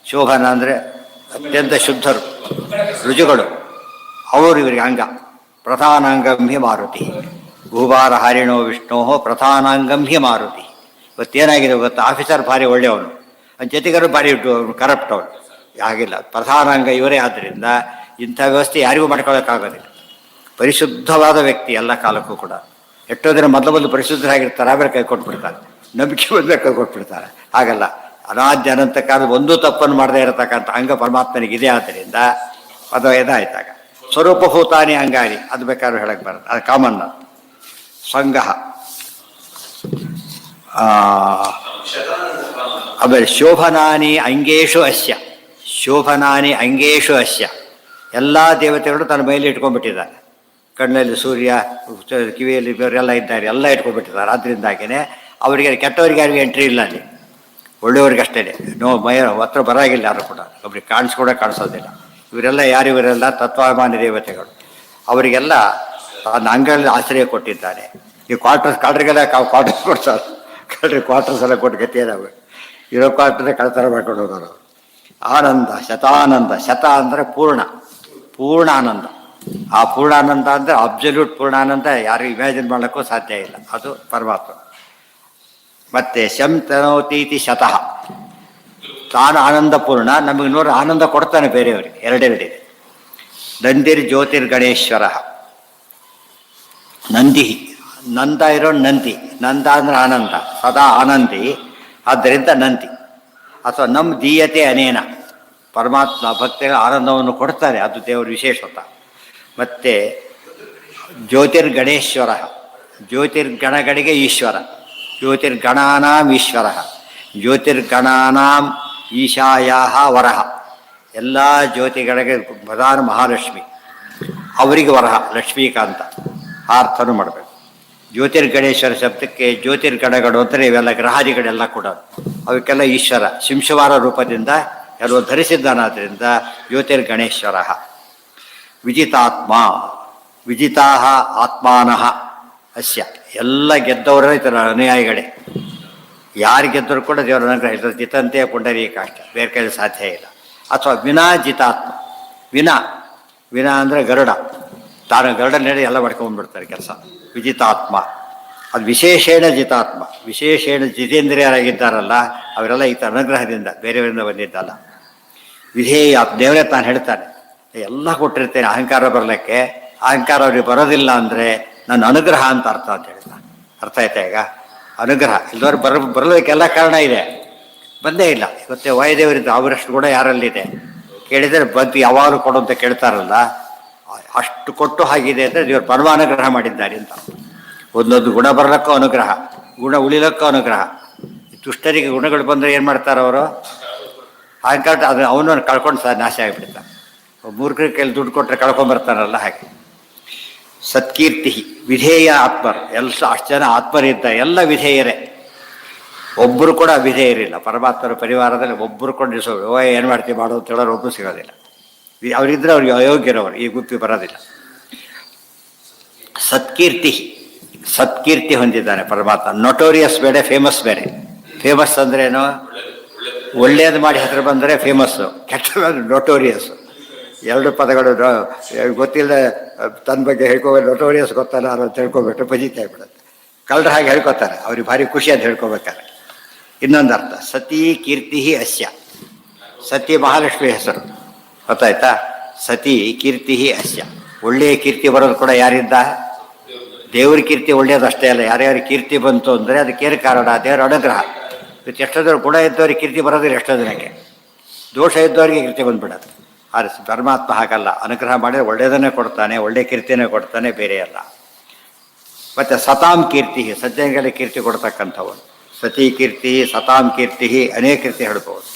ಶೋಭನ ಅಂದರೆ ಅತ್ಯಂತ ಶುದ್ಧರು, ರುಜುಗಳು, ಅವರು ಇವರಿಗೆ ಅಂಗ. ಪ್ರಧಾನಾಂಗಂ ಹಿ ಮಾರುತಿ, ಭೂಭಾರ ಹಾರಿಣೋ ವಿಷ್ಣೋ ಪ್ರಧಾನಾಂಗಂ ಹಿ ಮಾರುತಿ. ಇವತ್ತೇನಾಗಿದೆ ಗೊತ್ತಾ, ಆಫೀಸರ್ ಭಾರಿ ಒಳ್ಳೆಯವನು, ಜೊತೆಗರು ಭಾರಿ ಕರಪ್ಟ್ ಅವನು. ಆಗಿಲ್ಲ, ಪ್ರಧಾನಾಂಗ ಇವರೇ. ಆದ್ದರಿಂದ ಇಂಥ ವ್ಯವಸ್ಥೆ ಯಾರಿಗೂ ಮಾಡ್ಕೊಳ್ಳೋಕ್ಕಾಗೋದಿಲ್ಲ. ಪರಿಶುದ್ಧವಾದ ವ್ಯಕ್ತಿ ಎಲ್ಲ ಕಾಲಕ್ಕೂ ಕೂಡ. ಎಷ್ಟೋ ದಿನ ಮೊದಲು ಪರಿಶುದ್ಧರಾಗಿರ್ತಾರೆ, ಆಮೇಲೆ ಕೈ ಕೊಟ್ಬಿಡ್ತಾರೆ, ನಂಬಿಕೆ ಬಂದರೆ ಕೈ ಕೊಟ್ಬಿಡ್ತಾರೆ. ಹಾಗಲ್ಲ, ಅನಾದ್ಯ ಅನಂತ ಕಾಲದ ಒಂದೂ ತಪ್ಪನ್ನು ಮಾಡದೇ ಇರತಕ್ಕಂಥ ಅಂಗ ಪರಮಾತ್ಮನಿಗಿದೆ. ಆದ್ದರಿಂದ ಅದು ಇದಾಯ್ತಾಗ ಸ್ವರೂಪಭೂತಾನಿ ಅಂಗಾರಿ, ಅದು ಬೇಕಾದ್ರೂ ಹೇಳಕ್ಕೆ ಬರುತ್ತೆ, ಅದು ಕಾಮನ್. ಸಂಗ ಆಮೇಲೆ ಶೋಭನಾನಿ ಅಂಗೇಶು ಅಸ್ಯ. ಎಲ್ಲ ದೇವತೆಗಳು ತನ್ನ ಮೈಲಿ ಇಟ್ಕೊಂಡ್ಬಿಟ್ಟಿದ್ದಾರೆ. ಕಣ್ಣಲ್ಲಿ ಸೂರ್ಯ, ಕಿವಿಯಲ್ಲಿ ಇವರೆಲ್ಲ ಇದ್ದಾರೆ, ಎಲ್ಲ ಇಟ್ಕೊಂಡ್ಬಿಟ್ಟಿದ್ದಾರೆ. ಅದರಿಂದಾಗಿಯೇ ಅವರಿಗೆ ಕೆಟ್ಟವರಿಗೆ ಯಾರಿಗೂ ಎಂಟ್ರಿ ಇಲ್ಲ ಅಲ್ಲಿ, ಒಳ್ಳೆಯವ್ರಿಗಷ್ಟೇ. ಮೈ ಹತ್ರ ಬರಾಗಿಲ್ಲ ಯಾರು ಕೂಡ, ಒಬ್ರಿಗೆ ಕಾಣಿಸೋದಿಲ್ಲ. ಇವರೆಲ್ಲ ತತ್ವಾಭಿಮಾನಿ ದೇವತೆಗಳು. ಅವರಿಗೆಲ್ಲ ತನ್ನ ಅಂಗಗಳಲ್ಲಿ ಆಶ್ರಯ ಕೊಟ್ಟಿದ್ದಾನೆ. ಈ ಕಾಡ್ರಿಗೆಲ್ಲ ಕ್ವಾರ್ಟರ್ಸ್ ಕೊಡ್ತಾರೆ, ಕ್ವಾರ್ಟರ್ಸ್ ಎಲ್ಲ ಕೊಟ್ಟು ಗತಿ ಏನಾಗಬೇಕು. ಇರೋ ಕ್ವಾರ್ಟರ್ನೇ ಕಳ್ತನ ಮಾಡ್ಕೊಂಡು ಹೋಗೋರು. ಆನಂದ ಶತಾನಂದ. ಶತ ಅಂದರೆ ಪೂರ್ಣ, ಪೂರ್ಣ ಆನಂದ. ಆ ಪೂರ್ಣಾನಂದ ಅಂದರೆ ಅಬ್ಸಲ್ಯೂಟ್ ಪೂರ್ಣಾನಂದ ಯಾರು ಇಮ್ಯಾಜಿನ್ ಮಾಡೋಕ್ಕೂ ಸಾಧ್ಯ ಇಲ್ಲ, ಅದು ಪರಮಾತ್ಮ. ಮತ್ತೆ ಶಂ ತನೋತೀತಿ ಶತಃ, ತಾನು ಆನಂದ ಪೂರ್ಣ, ನಮಗೆ ನೋಡಿ ಆನಂದ ಕೊಡ್ತಾನೆ ಬೇರೆಯವರಿಗೆ. ಎರಡೆರಡಿದೆ. ನಂದಿರ್ ಜ್ಯೋತಿರ್ಗಣೇಶ್ವರ, ನಂದಿ, ನಂದ ಇರೋ ನಂದಿ, ನಂದ ಅಂದ್ರೆ ಆನಂದ, ಸದಾ ಆನಂದಿ, ಆದ್ದರಿಂದ ನಂದಿ. ಅಥವಾ ನಮ್ಮ ದೀಯತೆ ಅನೇನ, ಪರಮಾತ್ಮ ಭಕ್ತಿಗೆ ಆನಂದವನ್ನು ಕೊಡ್ತಾರೆ, ಅದು ದೇವರ ವಿಶೇಷತ. ಮತ್ತು ಜ್ಯೋತಿರ್ಗಣೇಶ್ವರ, ಜ್ಯೋತಿರ್ಗಣಗಳಿಗೆ ಈಶ್ವರ, ಜ್ಯೋತಿರ್ಗಣಾನಾಂ ಈಶ್ವರ, ಜ್ಯೋತಿರ್ಗಣಾನಾಂ ಈಶಾಯಾ ವರಹ. ಎಲ್ಲ ಜ್ಯೋತಿಗಳಿಗೆ ಪ್ರಧಾನ ಮಹಾಲಕ್ಷ್ಮಿ, ಅವರಿಗೆ ವರಹ ಲಕ್ಷ್ಮೀಕಾಂತ. ಆ ಅರ್ಥನೂ ಮಾಡಬೇಕು. ಜ್ಯೋತಿರ್ಗಣೇಶ್ವರ ಶಬ್ದಕ್ಕೆ ಜ್ಯೋತಿರ್ಗಣಗಳು ಅಂದರೆ ಇವೆಲ್ಲ ಗ್ರಹಾದಿಗಳೆಲ್ಲ ಕೂಡ ಅವಕ್ಕೆಲ್ಲ ಈಶ್ವರ ಶಿಂಶವಾರ ರೂಪದಿಂದ ಎಲ್ಲೋ ಧರಿಸಿದ್ದಾನಾದ್ರಿಂದ ಜ್ಯೋತಿರ್ಗಣೇಶ್ವರ. ವಿಜಿತಾತ್ಮ, ವಿಜಿತಾ ಆತ್ಮಾನಃ ಅಸ್ಯ, ಎಲ್ಲ ಗೆದ್ದವರ ಇತರ ಅನುಯಾಯಿಗಳೇ. ಯಾರು ಗೆದ್ದರೂ ಕೂಡ ದೇವರ ಅನುಗ್ರಹ ಇರ್ತದೆ. ಜಿತಂತೆ ಪುಂಡರೀಕಾಷ್ಟ, ಬೇರೆ ಕೈಲಿ ಸಾಧ್ಯ ಇಲ್ಲ. ಅಥವಾ ವಿನಾ ಜಿತಾತ್ಮ, ವಿನಾ, ವಿನಾ ಅಂದರೆ ಗರುಡ, ತಾನು ಗರುಡ ನೀಡಿ ಎಲ್ಲ ಮಾಡ್ಕೊಂಡ್ಬಿಡ್ತಾರೆ ಕೆಲಸ. ವಿಜಿತಾತ್ಮ ಅದು ವಿಶೇಷೇಣ ಜಿತಾತ್ಮ, ವಿಶೇಷೇಣ ಜಿತೇಂದ್ರಿಯರಾಗಿದ್ದಾರಲ್ಲ ಅವರೆಲ್ಲ ಈತ ಅನುಗ್ರಹದಿಂದ ಬೇರೆಯವರಿಂದ ಬಂದಿದ್ದಲ್ಲ. ವಿಧೇಯ, ದೇವರೇ ತಾನು ಹೇಳ್ತಾನೆ ಎಲ್ಲ ಕೊಟ್ಟಿರ್ತೇನೆ ಅಹಂಕಾರ ಬರಲಿಕ್ಕೆ, ಅಹಂಕಾರ ಅವ್ರಿಗೆ ಬರೋದಿಲ್ಲ ಅಂದರೆ ನನ್ನ ಅನುಗ್ರಹ ಅಂತ ಅರ್ಥ ಅಂತ ಹೇಳ್ತಾನೆ. ಅರ್ಥ ಆಯ್ತಾ ಈಗ? ಅನುಗ್ರಹ ಇಲ್ಲದವ್ರು ಬರೋದಕ್ಕೆಲ್ಲ ಕಾರಣ ಇದೆ, ಬಂದೇ ಇಲ್ಲ. ಇವತ್ತೇ ವಾಯುದೇವರಿದ್ದು ಅವರಷ್ಟು ಗುಣ ಯಾರಲ್ಲಿದೆ ಕೇಳಿದರೆ ಬಂದು ಯಾವಾಗಲೂ ಕೊಡು ಅಂತ ಕೇಳ್ತಾರಲ್ಲ, ಅಷ್ಟು ಕೊಟ್ಟು ಹಾಗಿದೆ ಅಂದರೆ ದೇವರು ಪರಮ ಅನುಗ್ರಹ ಮಾಡಿದ್ದಾರೆ ಅಂತ. ಒಂದೊಂದು ಗುಣ ಬರಲಿಕ್ಕೂ ಅನುಗ್ರಹ, ಗುಣ ಉಳಿಲಕ್ಕೂ ಅನುಗ್ರಹ. ದುಷ್ಟರಿಗೆ ಗುಣಗಳು ಬಂದರೆ ಏನು ಮಾಡ್ತಾರೆ ಅವರು? ಅಹಂಕಾರ ಅದು ಅವನನ್ನು ಕಳ್ಕೊಂಡು ನಾಶ ಆಗಿಬಿಡ್ತಾರೆ. ಮೂರ್ಖರ ಕೈಲಿ ದುಡ್ಡು ಕೊಟ್ಟರೆ ಕಳ್ಕೊಂಬರ್ತಾರಲ್ಲ ಹಾಗೆ. ಸತ್ಕೀರ್ತಿ, ವಿಧೇಯ ಆತ್ಮರು, ಎಲ್ಲ ಅಷ್ಟು ಜನ ಆತ್ಮರಿದ್ದ ಎಲ್ಲ ವಿಧೇಯರೇ, ಒಬ್ಬರು ಕೂಡ ವಿಧೇಯರಿಲ್ಲ. ಪರಮಾತ್ಮರ ಪರಿವಾರದಲ್ಲಿ ಒಬ್ಬರು ಕೊಂಡು ಏನು ಮಾಡ್ತೀವಿ ಮಾಡೋದು ಅಂತ ಹೇಳೋರು ಒಬ್ಬರು ಸಿಗೋದಿಲ್ಲ. ಅವರಿದ್ದರೆ ಅವ್ರಿಗೆ ಅಯೋಗ್ಯರವರು, ಈ ಗುಂಪಿ ಬರೋದಿಲ್ಲ. ಸತ್ಕೀರ್ತಿ, ಸತ್ಕೀರ್ತಿ ಹೊಂದಿದ್ದಾನೆ ಪರಮಾತ್ಮ. ನೊಟೋರಿಯಸ್ ಬೇರೆ, ಫೇಮಸ್ ಬೇರೆ. ಫೇಮಸ್ ಅಂದ್ರೇನು? ಒಳ್ಳೇದು ಮಾಡಿ ಹೆಸರು ಬಂದರೆ ಫೇಮಸ್ಸು, ಕೆಟ್ಟ ನೊಟೋರಿಯಸ್. ಎರಡು ಪದಗಳು ಗೊತ್ತಿಲ್ಲದೆ ತನ್ನ ಬಗ್ಗೆ ಹೇಳ್ಕೋಬೇಕು. ನೊಟೋರಿಯಸ್ ಗೊತ್ತಲ್ಲ ಅಂತ ಹೇಳ್ಕೊಬಿಟ್ಟು ಬಜಿತಾ ಆಗ್ಬಿಡುತ್ತೆ. ಕಳ್ಳರ ಹಾಗೆ ಹೇಳ್ಕೊತಾರೆ, ಅವ್ರಿಗೆ ಭಾರಿ ಖುಷಿ ಅಂತ ಹೇಳ್ಕೊಬೇಕಾರೆ. ಇನ್ನೊಂದು ಅರ್ಥ, ಸತಿ ಕೀರ್ತಿ ಅಸ್ಯ, ಸತಿ ಮಹಾಲಕ್ಷ್ಮಿ ಹೆಸರು, ಗೊತ್ತಾಯ್ತಾ? ಸತಿ ಕೀರ್ತಿ ಅಸ್ಯ, ಒಳ್ಳೆಯ ಕೀರ್ತಿ ಬರೋದು ಕೂಡ ಯಾರಿಂದ? ದೇವ್ರ ಕೀರ್ತಿ ಒಳ್ಳೆಯದು ಅಷ್ಟೇ ಅಲ್ಲ, ಯಾರ್ಯಾರು ಕೀರ್ತಿ ಬಂತು ಅಂದರೆ ಅದಕ್ಕೇನು ಕಾರಣ? ದೇವರ ಅನುಗ್ರಹ. ಎಷ್ಟೋದ್ರ ಗುಣ ಇದ್ದವ್ರಿಗೆ ಕೀರ್ತಿ ಬರೋದಿಲ್ಲ, ಎಷ್ಟೋ ಜನಕ್ಕೆ ದೋಷ ಇದ್ದವರಿಗೆ ಕೀರ್ತಿ ಬಂದ್ಬಿಡೋದು. ಆದರೆ ಪರಮಾತ್ಮ ಹಾಗಲ್ಲ, ಅನುಗ್ರಹ ಮಾಡಿದರೆ ಒಳ್ಳೆಯದನ್ನೇ ಕೊಡ್ತಾನೆ, ಒಳ್ಳೆಯ ಕೀರ್ತಿನೇ ಕೊಡ್ತಾನೆ, ಬೇರೆ ಅಲ್ಲ. ಮತ್ತು ಸತಾಂ ಕೀರ್ತಿ, ಸಜ್ಜನಿಗೆಲ್ಲ ಕೀರ್ತಿ ಕೊಡ್ತಕ್ಕಂಥವನು. ಸತಿ ಕೀರ್ತಿ, ಸತಾಂ ಕೀರ್ತಿ, ಅನೇಕ ಕೀರ್ತಿ ಹೇಳ್ಬೋದು.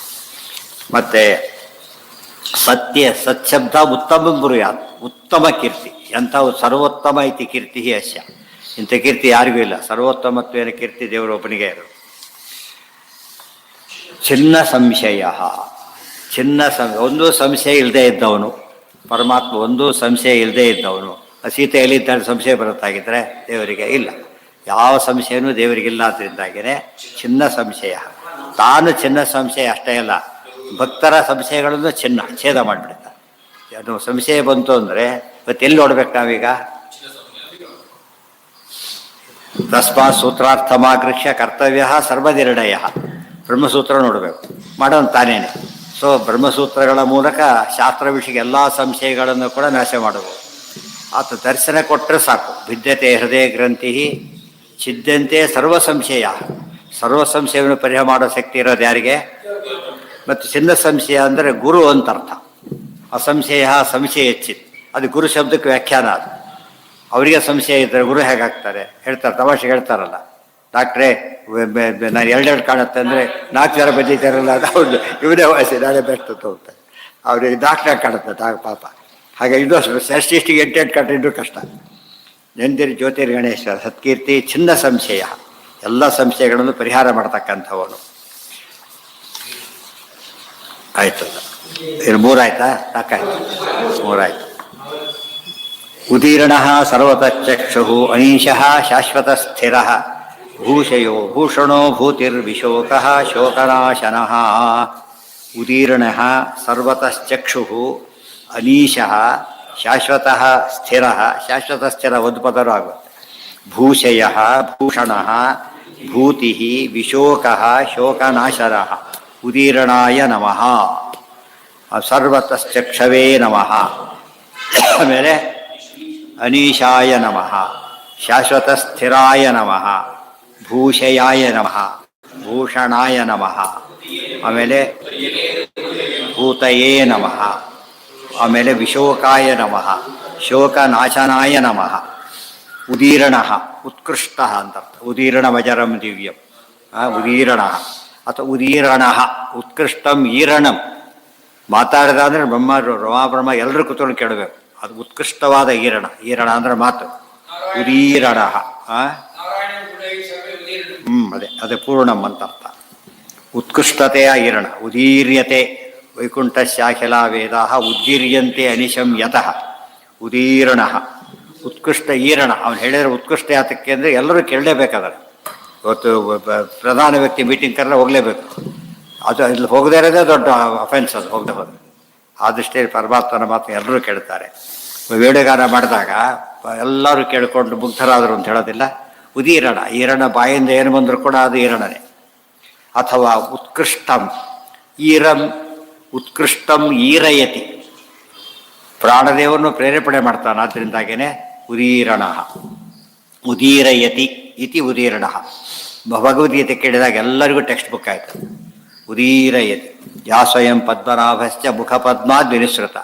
ಮತ್ತು ಸತ್ಯ, ಸತ್ಶಬ್ದ ಉತ್ತಮ ಬ್ರೂಯಾತ್, ಉತ್ತಮ ಕೀರ್ತಿ. ಎಂಥವು ಸರ್ವೋತ್ತಮ ಐತಿ ಕೀರ್ತಿ ಅಸ್ಯ, ಇಂಥ ಕೀರ್ತಿ ಯಾರಿಗೂ ಇಲ್ಲ. ಸರ್ವೋತ್ತಮತ್ವೇನ ಕೀರ್ತಿ ದೇವರೊಬ್ಬನಿಗೆ ಇರೋದು. ಚಿನ್ನ ಸಂಶಯ, ಒಂದು ಸಂಶಯ ಇಲ್ಲದೆ ಇದ್ದವನು ಪರಮಾತ್ಮ, ಒಂದು ಸಂಶಯ ಇಲ್ಲದೆ ಇದ್ದವನು. ಸೀತೆ ಎಲ್ಲಿದ್ದಾಳೆ ಸಂಶಯ ಬರುತ್ತಾಗಿದ್ದರೆ ದೇವರಿಗೆ ಇಲ್ಲ, ಯಾವ ಸಂಶಯನೂ ದೇವರಿಗಿಲ್ಲ. ಅದರಿಂದಾಗಿಯೇ ಚಿನ್ನ ಸಂಶಯ. ತಾನು ಚಿನ್ನ ಸಂಶಯ ಅಷ್ಟೇ ಅಲ್ಲ, ಭಕ್ತರ ಸಂಶಯಗಳನ್ನು ಛೇದ ಮಾಡಿಬಿಡ್ತಾರೆ. ಅದು ಸಂಶಯ ಬಂತು ಅಂದರೆ ಇವತ್ತು ಎಲ್ಲಿ ನೋಡ್ಬೇಕು ನಾವೀಗ? ತಸ್ಮಾತ್ ಸೂತ್ರಾರ್ಥಮಾಗೃಹ್ಯ ಕರ್ತವ್ಯ ಸರ್ವನಿರ್ಣಯ, ಬ್ರಹ್ಮಸೂತ್ರ ನೋಡಬೇಕು, ಮಾಡೋನು ತಾನೇನೆ. ಸೊ ಬ್ರಹ್ಮಸೂತ್ರಗಳ ಮೂಲಕ ಶಾಸ್ತ್ರ ವಿಷಯಕ್ಕೆ ಎಲ್ಲ ಸಂಶಯಗಳನ್ನು ಕೂಡ ನಾಶ ಮಾಡಬಹುದು. ಆತ ದರ್ಶನ ಕೊಟ್ಟರೆ ಸಾಕು. ಭಿದ್ಯತೆ ಹೃದಯ ಗ್ರಂಥಿ ಛಿದ್ಯಂತೆ ಸರ್ವ ಸಂಶಯ, ಸರ್ವ ಸಂಶಯವನ್ನು ಪರಿಹಾರ ಮಾಡೋ ಶಕ್ತಿ ಇರೋದು ಯಾರಿಗೆ? ಮತ್ತು ಚಿನ್ನ ಸಂಶಯ ಅಂದರೆ ಗುರು ಅಂತ ಅರ್ಥ. ಅಸಂಶಯ ಸಂಶಯ ಹೆಚ್ಚಿತ್, ಅದು ಗುರು ಶಬ್ದಕ್ಕೆ ವ್ಯಾಖ್ಯಾನ. ಅದು ಅವರಿಗೆ ಸಂಶಯ ಇದ್ದರೆ ಗುರು ಹೇಗಾಗ್ತಾರೆ? ಹೇಳ್ತಾರೆ, ತಮಾಷೆ ಹೇಳ್ತಾರಲ್ಲ, ಡಾಕ್ಟ್ರೇ ನಾನು ಎರಡೆರಡು ಕಾಣುತ್ತೆ ಅಂದರೆ 4 ಜನ ಬಂದಿದ್ದಾರಲ್ಲ, ಅದು ಹೌದು ಇವನೇ ವಯಸ್ಸು, ನಾಳೆ ಬೆಸ್ಟ್ ಅಂತ ಹೋಗ್ತಾರೆ. ಅವ್ರಿಗೆ ಡಾಕ್ಟ್ರಾಗಿ ಕಾಣುತ್ತೆ ಪಾಪ. ಹಾಗೆ ಇದು ಷಷ್ಠಿಷ್ಟಿಗೆ 8 ಕಂಡ್ರೆ ಇನ್ನೂ ಕಷ್ಟ. ನೆಂದಿರಿ ಜ್ಯೋತಿರ್ಗಣೇಶ್ವರ ಸತ್ಕೀರ್ತಿ ಚಿನ್ನ ಸಂಶಯ, ಎಲ್ಲ ಸಂಶಯಗಳನ್ನು ಪರಿಹಾರ ಮಾಡ್ತಕ್ಕಂಥವನು. ಆಯ್ತಲ್ಲ, ಇದು 3 ಆಯ್ತಾ? ಸಾಕಾಯ್ತು, 3 ಆಯ್ತು. ಉದೀರ್ಣ ಸರ್ವತಚಕ್ಷು ಅನೀಶಃ ಶಾಶ್ವತ ಸ್ಥಿರ ಭೂಷಯೋ ಭೂಷಣೋ ಭೂತಿರ್ವಿಶೋಕ ಶೋಕನಾಶನಃ. ಉದೀರ್ಣಃ ಸರ್ವತಶ್ಚಕ್ಷುಃ ಅನೀಶಃ ಶಾಶ್ವತಃ ಸ್ಥಿರಃ. ಶಾಶ್ವತ ಸ್ಥಿರ ಒಂದು ಪದರು ಆಗುತ್ತೆ. ಭೂಷಯಃ ಭೂಷಣಃ ಭೂತಿಃ ವಿಶೋಕಃ ಶೋಕನಾಶರಃ. ಉದೀರ್ಣಾಯ ನಮಃ. ಸರ್ವತಶ್ಚಕ್ಷವೇ ನಮಃ. ಆಮೇಲೆ ಅನೀಶಾಯ ನಮಃ, ಶಾಶ್ವತ ಸ್ಥಿರಾಯ ನಮಃ, ಭೂಷಯಾಯ ನಮಃ, ಭೂಷಣಾಯ ನಮಃ, ಆಮೇಲೆ ಭೂತಯೇ ನಮಃ, ಆಮೇಲೆ ವಿಶೋಕಾಯ ನಮಃ, ಶೋಕನಾಶನಾಯ ನಮಃ. ಉದೀರ್ಣಃ ಉತ್ಕೃಷ್ಟ ಅಂತ ಅರ್ಥ. ಉದೀರ್ಣವಜರಂ ದಿವ್ಯಂ, ಉದೀರ್ಣಃ ಅಥವಾ ಉದೀರ್ಣಃ ಉತ್ಕೃಷ್ಟಂ ಈರಣಂ. ಮಾತಾಡಿದ ಅಂದರೆ ರಮಾಬ್ರಹ್ಮ ಎಲ್ಲರೂ ಕೂತ್ಕೊಂಡು ಕೇಳಬೇಕು. ಅದು ಉತ್ಕೃಷ್ಟವಾದ ಈರಣ. ಈರಣ ಅಂದರೆ ಮಾತು. ಉದೀರಣ. ಅದೇ ಪೂರ್ಣಂ ಅಂತ ಅರ್ಥ. ಉತ್ಕೃಷ್ಟತೆಯ ಈರಣ. ಉದೀರ್ಯತೆ ವೈಕುಂಠಸ್ಯಾಖಿಲ ವೇದಾ ಉದ್ದೀರ್ಯಂತೆ ಅನಿಶಂ ಯತಃ. ಉದೀರ್ಣ ಉತ್ಕೃಷ್ಟ ಈರಣ. ಅವನು ಹೇಳಿದ್ರೆ ಉತ್ಕೃಷ್ಟ ಯಾತಕ್ಕೆ ಅಂದರೆ ಎಲ್ಲರೂ ಕೇಳಲೇಬೇಕಾದ್ರೆ. ಇವತ್ತು ಪ್ರಧಾನ ವ್ಯಕ್ತಿ ಮೀಟಿಂಗ್ ಕರೆದ್ರೆ ಹೋಗಲೇಬೇಕು. ಅದು ಇಲ್ಲಿ ಹೋಗದೇ ಇರೋದೇ ದೊಡ್ಡ ಅಫೆನ್ಸ್. ಅದು ಹೋಗದೆ ಹೋದ್ರೆ ಆ ದೃಷ್ಟಿಯಲ್ಲಿ ಪರಮಾತ್ಮನ ಮಾತು ಎಲ್ಲರೂ ಕೇಳ್ತಾರೆ. ವೇಣುಗಾನ ಮಾಡಿದಾಗ ಎಲ್ಲರೂ ಕೇಳಿಕೊಂಡು ಮುಗ್ಧರಾದರು ಅಂತ ಹೇಳೋದಿಲ್ಲ. ಉದೀರಣ ಈರಣ ಬಾಯಿಂದ ಏನು ಬಂದರೂ ಕೂಡ ಅದು ಈರಣನೇ. ಅಥವಾ ಉತ್ಕೃಷ್ಟಂ ಈರಂ ಉತ್ಕೃಷ್ಟಂ ಈರಯತಿ. ಪ್ರಾಣದೇವರನ್ನು ಪ್ರೇರೇಪಣೆ ಮಾಡ್ತಾನೆ. ಆದ್ದರಿಂದಾಗೇನೆ ಉದೀರಣ. ಉದೀರಯತಿ ಇತಿ ಉದೀರಣ. ಭಗವದ್ಗೀತೆ ಕೇಳಿದಾಗ ಎಲ್ಲರಿಗೂ ಟೆಕ್ಸ್ಟ್ ಬುಕ್ ಆಯಿತು. ಉದೀರಯತಿ ಯಾ ಸ್ವಯಂ ಪದ್ಮನಾಭಶ್ಚ ಮುಖ ಪದ್ಮಾದ್ ವಿನಿಸೃತ.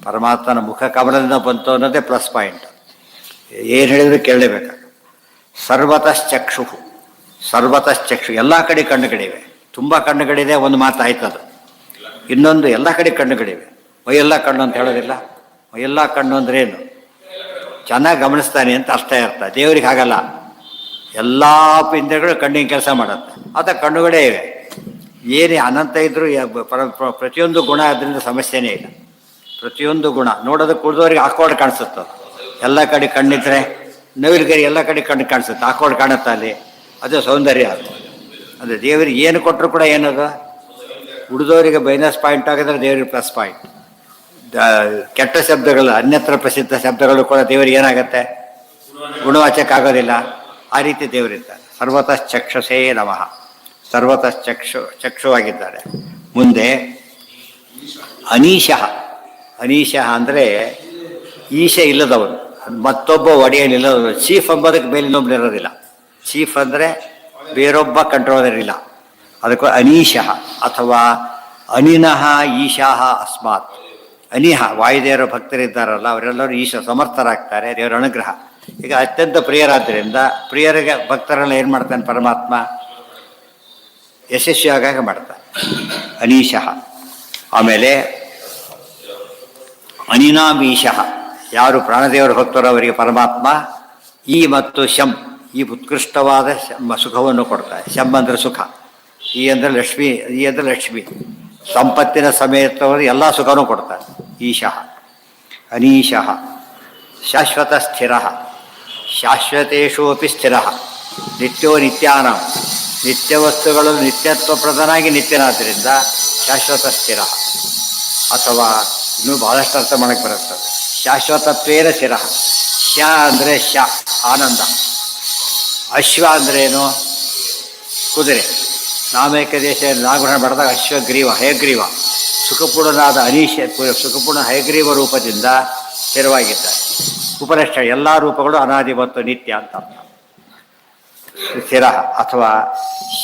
ಪರಮಾತ್ಮನ ಮುಖ ಕಮಲದಿಂದ ಬಂತು ಅನ್ನೋದೇ ಪ್ಲಸ್ ಪಾಯಿಂಟ್. ಏನು ಹೇಳಿದ್ರು ಕೇಳಲೇಬೇಕು. ಸರ್ವತಶ್ಚಕ್ಷು ಸರ್ವತಶ್ಚಕ್ಷು ಎಲ್ಲ ಕಡೆ ಕಣ್ಣುಗಳಿವೆ. ತುಂಬ ಕಣ್ಣುಗಳಿದೆ. ಒಂದು ಮಾತು ಆಯ್ತದು. ಇನ್ನೊಂದು ಎಲ್ಲ ಕಡೆ ಕಣ್ಣುಗಳಿವೆ. ಮೈಯೆಲ್ಲ ಕಣ್ಣು ಅಂತ ಹೇಳೋದಿಲ್ಲ. ಮೈಯೆಲ್ಲ ಕಣ್ಣು ಅಂದ್ರೆ ಏನು? ಚೆನ್ನಾಗಿ ಗಮನಿಸ್ತಾನೆ ಅಂತ ಅಷ್ಟೇ ಅರ್ಥ. ದೇವರಿಗೆ ಹಾಗಲ್ಲ. ಎಲ್ಲ ಇಂದ್ರಿಯಗಳು ಕಣ್ಣಿನ ಕೆಲಸ ಮಾಡುತ್ತೆ. ಆತ ಕಣ್ಣುಗಳೇ ಇವೆ. ಏನೇ ಅನಂತ ಇದ್ದರೂ ಪ್ರತಿಯೊಂದು ಗುಣ ಅದರಿಂದ ಸಮಸ್ಯೆನೇ ಇಲ್ಲ. ಪ್ರತಿಯೊಂದು ಗುಣ ನೋಡೋದಕ್ಕೆ ಉಳಿದವರಿಗೆ ಆಕ್ವರ್ಡ್ ಕಾಣಿಸುತ್ತೆ. ಎಲ್ಲ ಕಡೆ ಕಣ್ಣಿದ್ರೆ ನವಿಲುಗರಿ ಎಲ್ಲ ಕಡೆ ಕಣ್ಣು ಕಾಣಿಸುತ್ತೆ. ಆಕ್ವರ್ಡ್ ಕಾಣುತ್ತೆ ಅಲ್ಲಿ. ಅದು ಸೌಂದರ್ಯ. ಅದು ದೇವರಿಗೆ ಏನು ಕೊಟ್ಟರು ಕೂಡ ಏನದು ಉಳಿದವರಿಗೆ ಮೈನಸ್ ಪಾಯಿಂಟ್ ಆಗಿದ್ರೆ ದೇವರಿಗೆ ಪ್ಲಸ್ ಪಾಯಿಂಟ್. ಕೆಟ್ಟ ಶಬ್ದಗಳು ಅನ್ಯತ್ರ ಪ್ರಸಿದ್ಧ ಶಬ್ದಗಳು ಕೂಡ ದೇವರಿಗೆ ಏನಾಗುತ್ತೆ? ಗುಣವಾಚಕ ಆಗೋದಿಲ್ಲ. ಆ ರೀತಿ ದೇವರಿದ್ದಾರೆ. ಸರ್ವತಶ್ಚಕ್ಷಸೇ ನಮಃ. ಚಕ್ಷುವಾಗಿದ್ದಾರೆ. ಮುಂದೆ ಅನೀಶಃ. ಅನೀಶಃ ಅಂದರೆ ಈಶ ಇಲ್ಲದವನು, ಮತ್ತೊಬ್ಬ ಒಡೆಯಲಿಲ್ಲದವನು. ಚೀಫ್ ಎಂಬುದಕ್ಕೆ ಮೇಲೆ ಇನ್ನೊಬ್ಬನಿರೋದಿಲ್ಲ. ಚೀಫ್ ಅಂದರೆ ಬೇರೊಬ್ಬ ಕಂಟ್ರೋಲರ್ ಇಲ್ಲ. ಅದಕ್ಕೆ ಅನೀಶಃ ಅಥವಾ ಅನಿನಃ ಈಶಾಹ ಅಸ್ಮಾತ್. ಅನಿಹ ವಾಯುದೇವರ ಭಕ್ತರಿದ್ದಾರಲ್ಲ ಅವರೆಲ್ಲರೂ ಈಶ ಸಮರ್ಥರಾಗ್ತಾರೆ. ದೇವರ ಅನುಗ್ರಹ. ಈಗ ಅತ್ಯಂತ ಪ್ರಿಯರಾದ್ದರಿಂದ ಪ್ರಿಯರಿಗೆ ಭಕ್ತರೆಲ್ಲ ಏನು ಮಾಡ್ತಾನೆ ಪರಮಾತ್ಮ? ಯಶಸ್ವಿಯಾಗಾಗ ಮಾಡ್ತಾನೆ. ಅನೀಶಃ. ಆಮೇಲೆ ಅನಿನಾಮೀಶಃ. ಯಾರು ಪ್ರಾಣದೇವರು ಭಕ್ತರು ಅವರಿಗೆ ಪರಮಾತ್ಮ ಈ ಮತ್ತು ಶಂ ಈ ಉತ್ಕೃಷ್ಟವಾದ ಸುಖವನ್ನು ಕೊಡ್ತಾರೆ. ಶಂ ಅಂದರೆ ಸುಖ, ಈ ಅಂದರೆ ಲಕ್ಷ್ಮಿ, ಈ ಅಂದರೆ ಲಕ್ಷ್ಮಿ. ಸಂಪತ್ತಿನ ಸಮೇತವರು ಎಲ್ಲ ಸುಖನೂ ಕೊಡ್ತಾರೆ. ಈಶಃ ಅನೀಶಃ. ಶಾಶ್ವತ ಸ್ಥಿರ. ಶಾಶ್ವತೇಷು ಅಪಿ ಸ್ಥಿರ. ನಿತ್ಯೋ ನಿತ್ಯಾನಾಂ. ನಿತ್ಯ ವಸ್ತುಗಳಲ್ಲಿ ನಿತ್ಯತ್ವ ಪ್ರಧಾನಾಗಿ ನಿತ್ಯನಾದ್ದರಿಂದ ಶಾಶ್ವತ ಸ್ಥಿರ. ಅಥವಾ ಇನ್ನೂ ಬಹಳಷ್ಟು ಅರ್ಥ ಮಾಡಕ್ಕೆ ಬರುತ್ತದೆ. ಶಾಶ್ವತತ್ವೇನ ಸ್ಥಿರ. ಶ ಅಂದರೆ ಶ ಆನಂದ. ಅಶ್ವ ಅಂದ್ರೇನು? ಕುದುರೆ. ನಾಮೇಕ ದೇಶ ನಾಗರಣ ಬರೆದಾಗ ಅಶ್ವಗ್ರೀವ ಹಯಗ್ರೀವ. ಸುಖಪೂರ್ಣನಾದ ಸುಖಪೂರ್ಣ ಹಯಗ್ರೀವ ರೂಪದಿಂದ ಸ್ಥಿರವಾಗಿದ್ದಾರೆ. ಉಪನಿಷ್ಠ ಎಲ್ಲ ರೂಪಗಳು ಅನಾದಿ ಮತ್ತು ನಿತ್ಯ ಅಂತ ಅರ್ಥ. ಸ್ಥಿರ ಅಥವಾ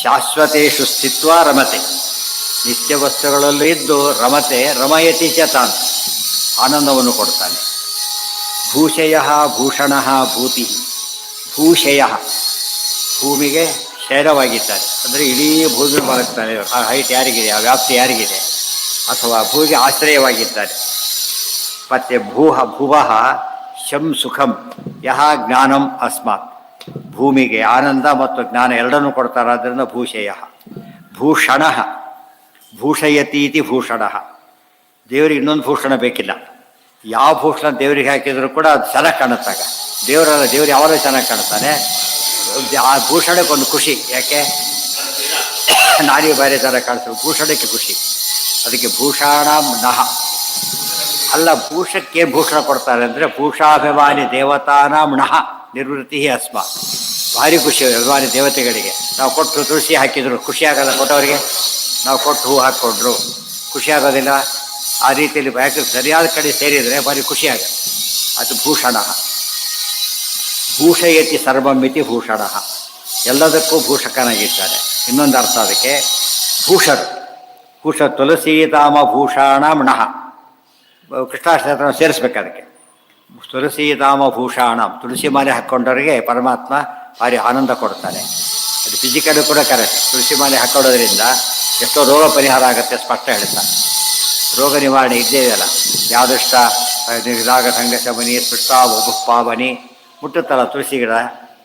ಶಾಶ್ವತೇಷು ಸ್ಥಿತ್ವ ರಮತೆ. ನಿತ್ಯ ವಸ್ತುಗಳಲ್ಲೂ ಇದ್ದು ರಮತೆ ರಮಯತಿ ಚ ತಾನ್ ಆನಂದವನ್ನು ಕೊಡ್ತಾನೆ. ಭೂಷಯ ಭೂಷಣ ಭೂತಿ. ಭೂಷಯ ಭೂಮಿಗೆ ಶೈಲವಾಗಿದ್ದಾನೆ. ಅಂದರೆ ಇಡೀ ಭೂಮಿ ಮಲಗ್ತಾನೆ. ಆ ಹೈಟ್ ಯಾರಿಗಿದೆ? ಆ ವ್ಯಾಪ್ತಿ ಯಾರಿಗಿದೆ? ಅಥವಾ ಭೂಮಿಗೆ ಆಶ್ರಯವಾಗಿದ್ದಾನೆ. ಮತ್ತು ಭುವಃ ಶಂ ಸುಖಂ ಯಹ ಜ್ಞಾನಂ ಅಸ್ಮಾತ್. ಭೂಮಿಗೆ ಆನಂದ ಮತ್ತು ಜ್ಞಾನ ಎರಡನ್ನೂ ಕೊಡ್ತಾರೆ. ಆದ್ದರಿಂದ ಭೂಷಯ. ಭೂಷಣ ಭೂಷಯತೀತಿ ಭೂಷಣ. ದೇವರಿಗೆ ಇನ್ನೊಂದು ಭೂಷಣ ಬೇಕಿಲ್ಲ. ಯಾವ ಭೂಷಣ ದೇವರಿಗೆ ಹಾಕಿದರೂ ಕೂಡ ಅದು ಚೆನ್ನಾಗಿ ಕಾಣುತ್ತಾಗ. ದೇವರು ಯಾವಾಗಲೂ ಚೆನ್ನಾಗಿ ಕಾಣ್ತಾನೆ. ಆ ಭೂಷಣಕ್ಕೊಂದು ಖುಷಿ. ಯಾಕೆ? ನಾನೇ ಬೇರೆ ಥರ ಕಾಣಿಸ್ತಾರೆ. ಭೂಷಣಕ್ಕೆ ಖುಷಿ. ಅದಕ್ಕೆ ಭೂಷಾಣಂ ನಹ. ಅಲ್ಲ, ಭೂಷಕ್ಕೆ ಭೂಷಣ ಕೊಡ್ತಾರೆ ಅಂದರೆ ಭೂಷಾಭಿಮಾನಿ ದೇವತಾನಾಂ ನಹ ನಿರ್ವೃತ್ತಿ ಅಸ್ಮ. ಭಾರಿ ಖುಷಿ ಅಭಿಮಾನಿ ದೇವತೆಗಳಿಗೆ. ನಾವು ಕೊಟ್ಟು ತುಳಸಿ ಹಾಕಿದ್ರು ಖುಷಿ ಆಗಲ್ಲ, ಕೊಟ್ಟವರಿಗೆ ನಾವು ಕೊಟ್ಟು ಹೂ ಹಾಕ್ಕೊಂಡ್ರು ಖುಷಿ ಆಗೋದಿಲ್ಲ. ಆ ರೀತಿಯಲ್ಲಿ ಯಾಕೆ ಸರಿಯಾದ ಕಡೆ ಸೇರಿದರೆ ಭಾರಿ ಖುಷಿ ಆಗುತ್ತೆ. ಅದು ಭೂಷಣ. ಭೂಷಯತಿ ಸರ್ವಮಿತಿ ಭೂಷಣ, ಎಲ್ಲದಕ್ಕೂ ಭೂಷಕನಾಗಿದ್ದಾನೆ. ಇನ್ನೊಂದು ಅರ್ಥ ಅದಕ್ಕೆ ಭೂಷರು. ತುಳಸೀಧಾಮ ಭೂಷಾಣ ನಃ. ಕೃಷ್ಣಾಷ್ಟೋತ್ರ ಸೇರಿಸ್ಬೇಕು ಅದಕ್ಕೆ. ತುಳಸೀಧಾಮ ಭೂಷಾಣ, ತುಳಸಿ ಮಾಲೆ ಹಾಕ್ಕೊಂಡವರಿಗೆ ಪರಮಾತ್ಮ ಭಾರಿ ಆನಂದ ಕೊಡ್ತಾನೆ. ಅದು ಫಿಸಿಕಲಿ ಕೂಡ ಕರೆಕ್ಟ್. ತುಳಸಿ ಮಾಲೆ ಹಾಕ್ಕೊಳ್ಳೋದ್ರಿಂದ ಎಷ್ಟೋ ರೋಗ ಪರಿಹಾರ ಆಗುತ್ತೆ ಸ್ಪಷ್ಟ ಹೇಳ್ತಾರೆ. ರೋಗ ನಿವಾರಣೆ ಇದ್ದೇ ಇದೆಯಲ್ಲ. ಯಾದೃಷ್ಟ ರಾಗ ಸಂಘಶಮನಿ ಸ್ಪೃಷ್ಟಾವನಿ ಮುಟ್ಟುತ್ತಲ್ಲ ತುಳಸಿ ಗಿಡ,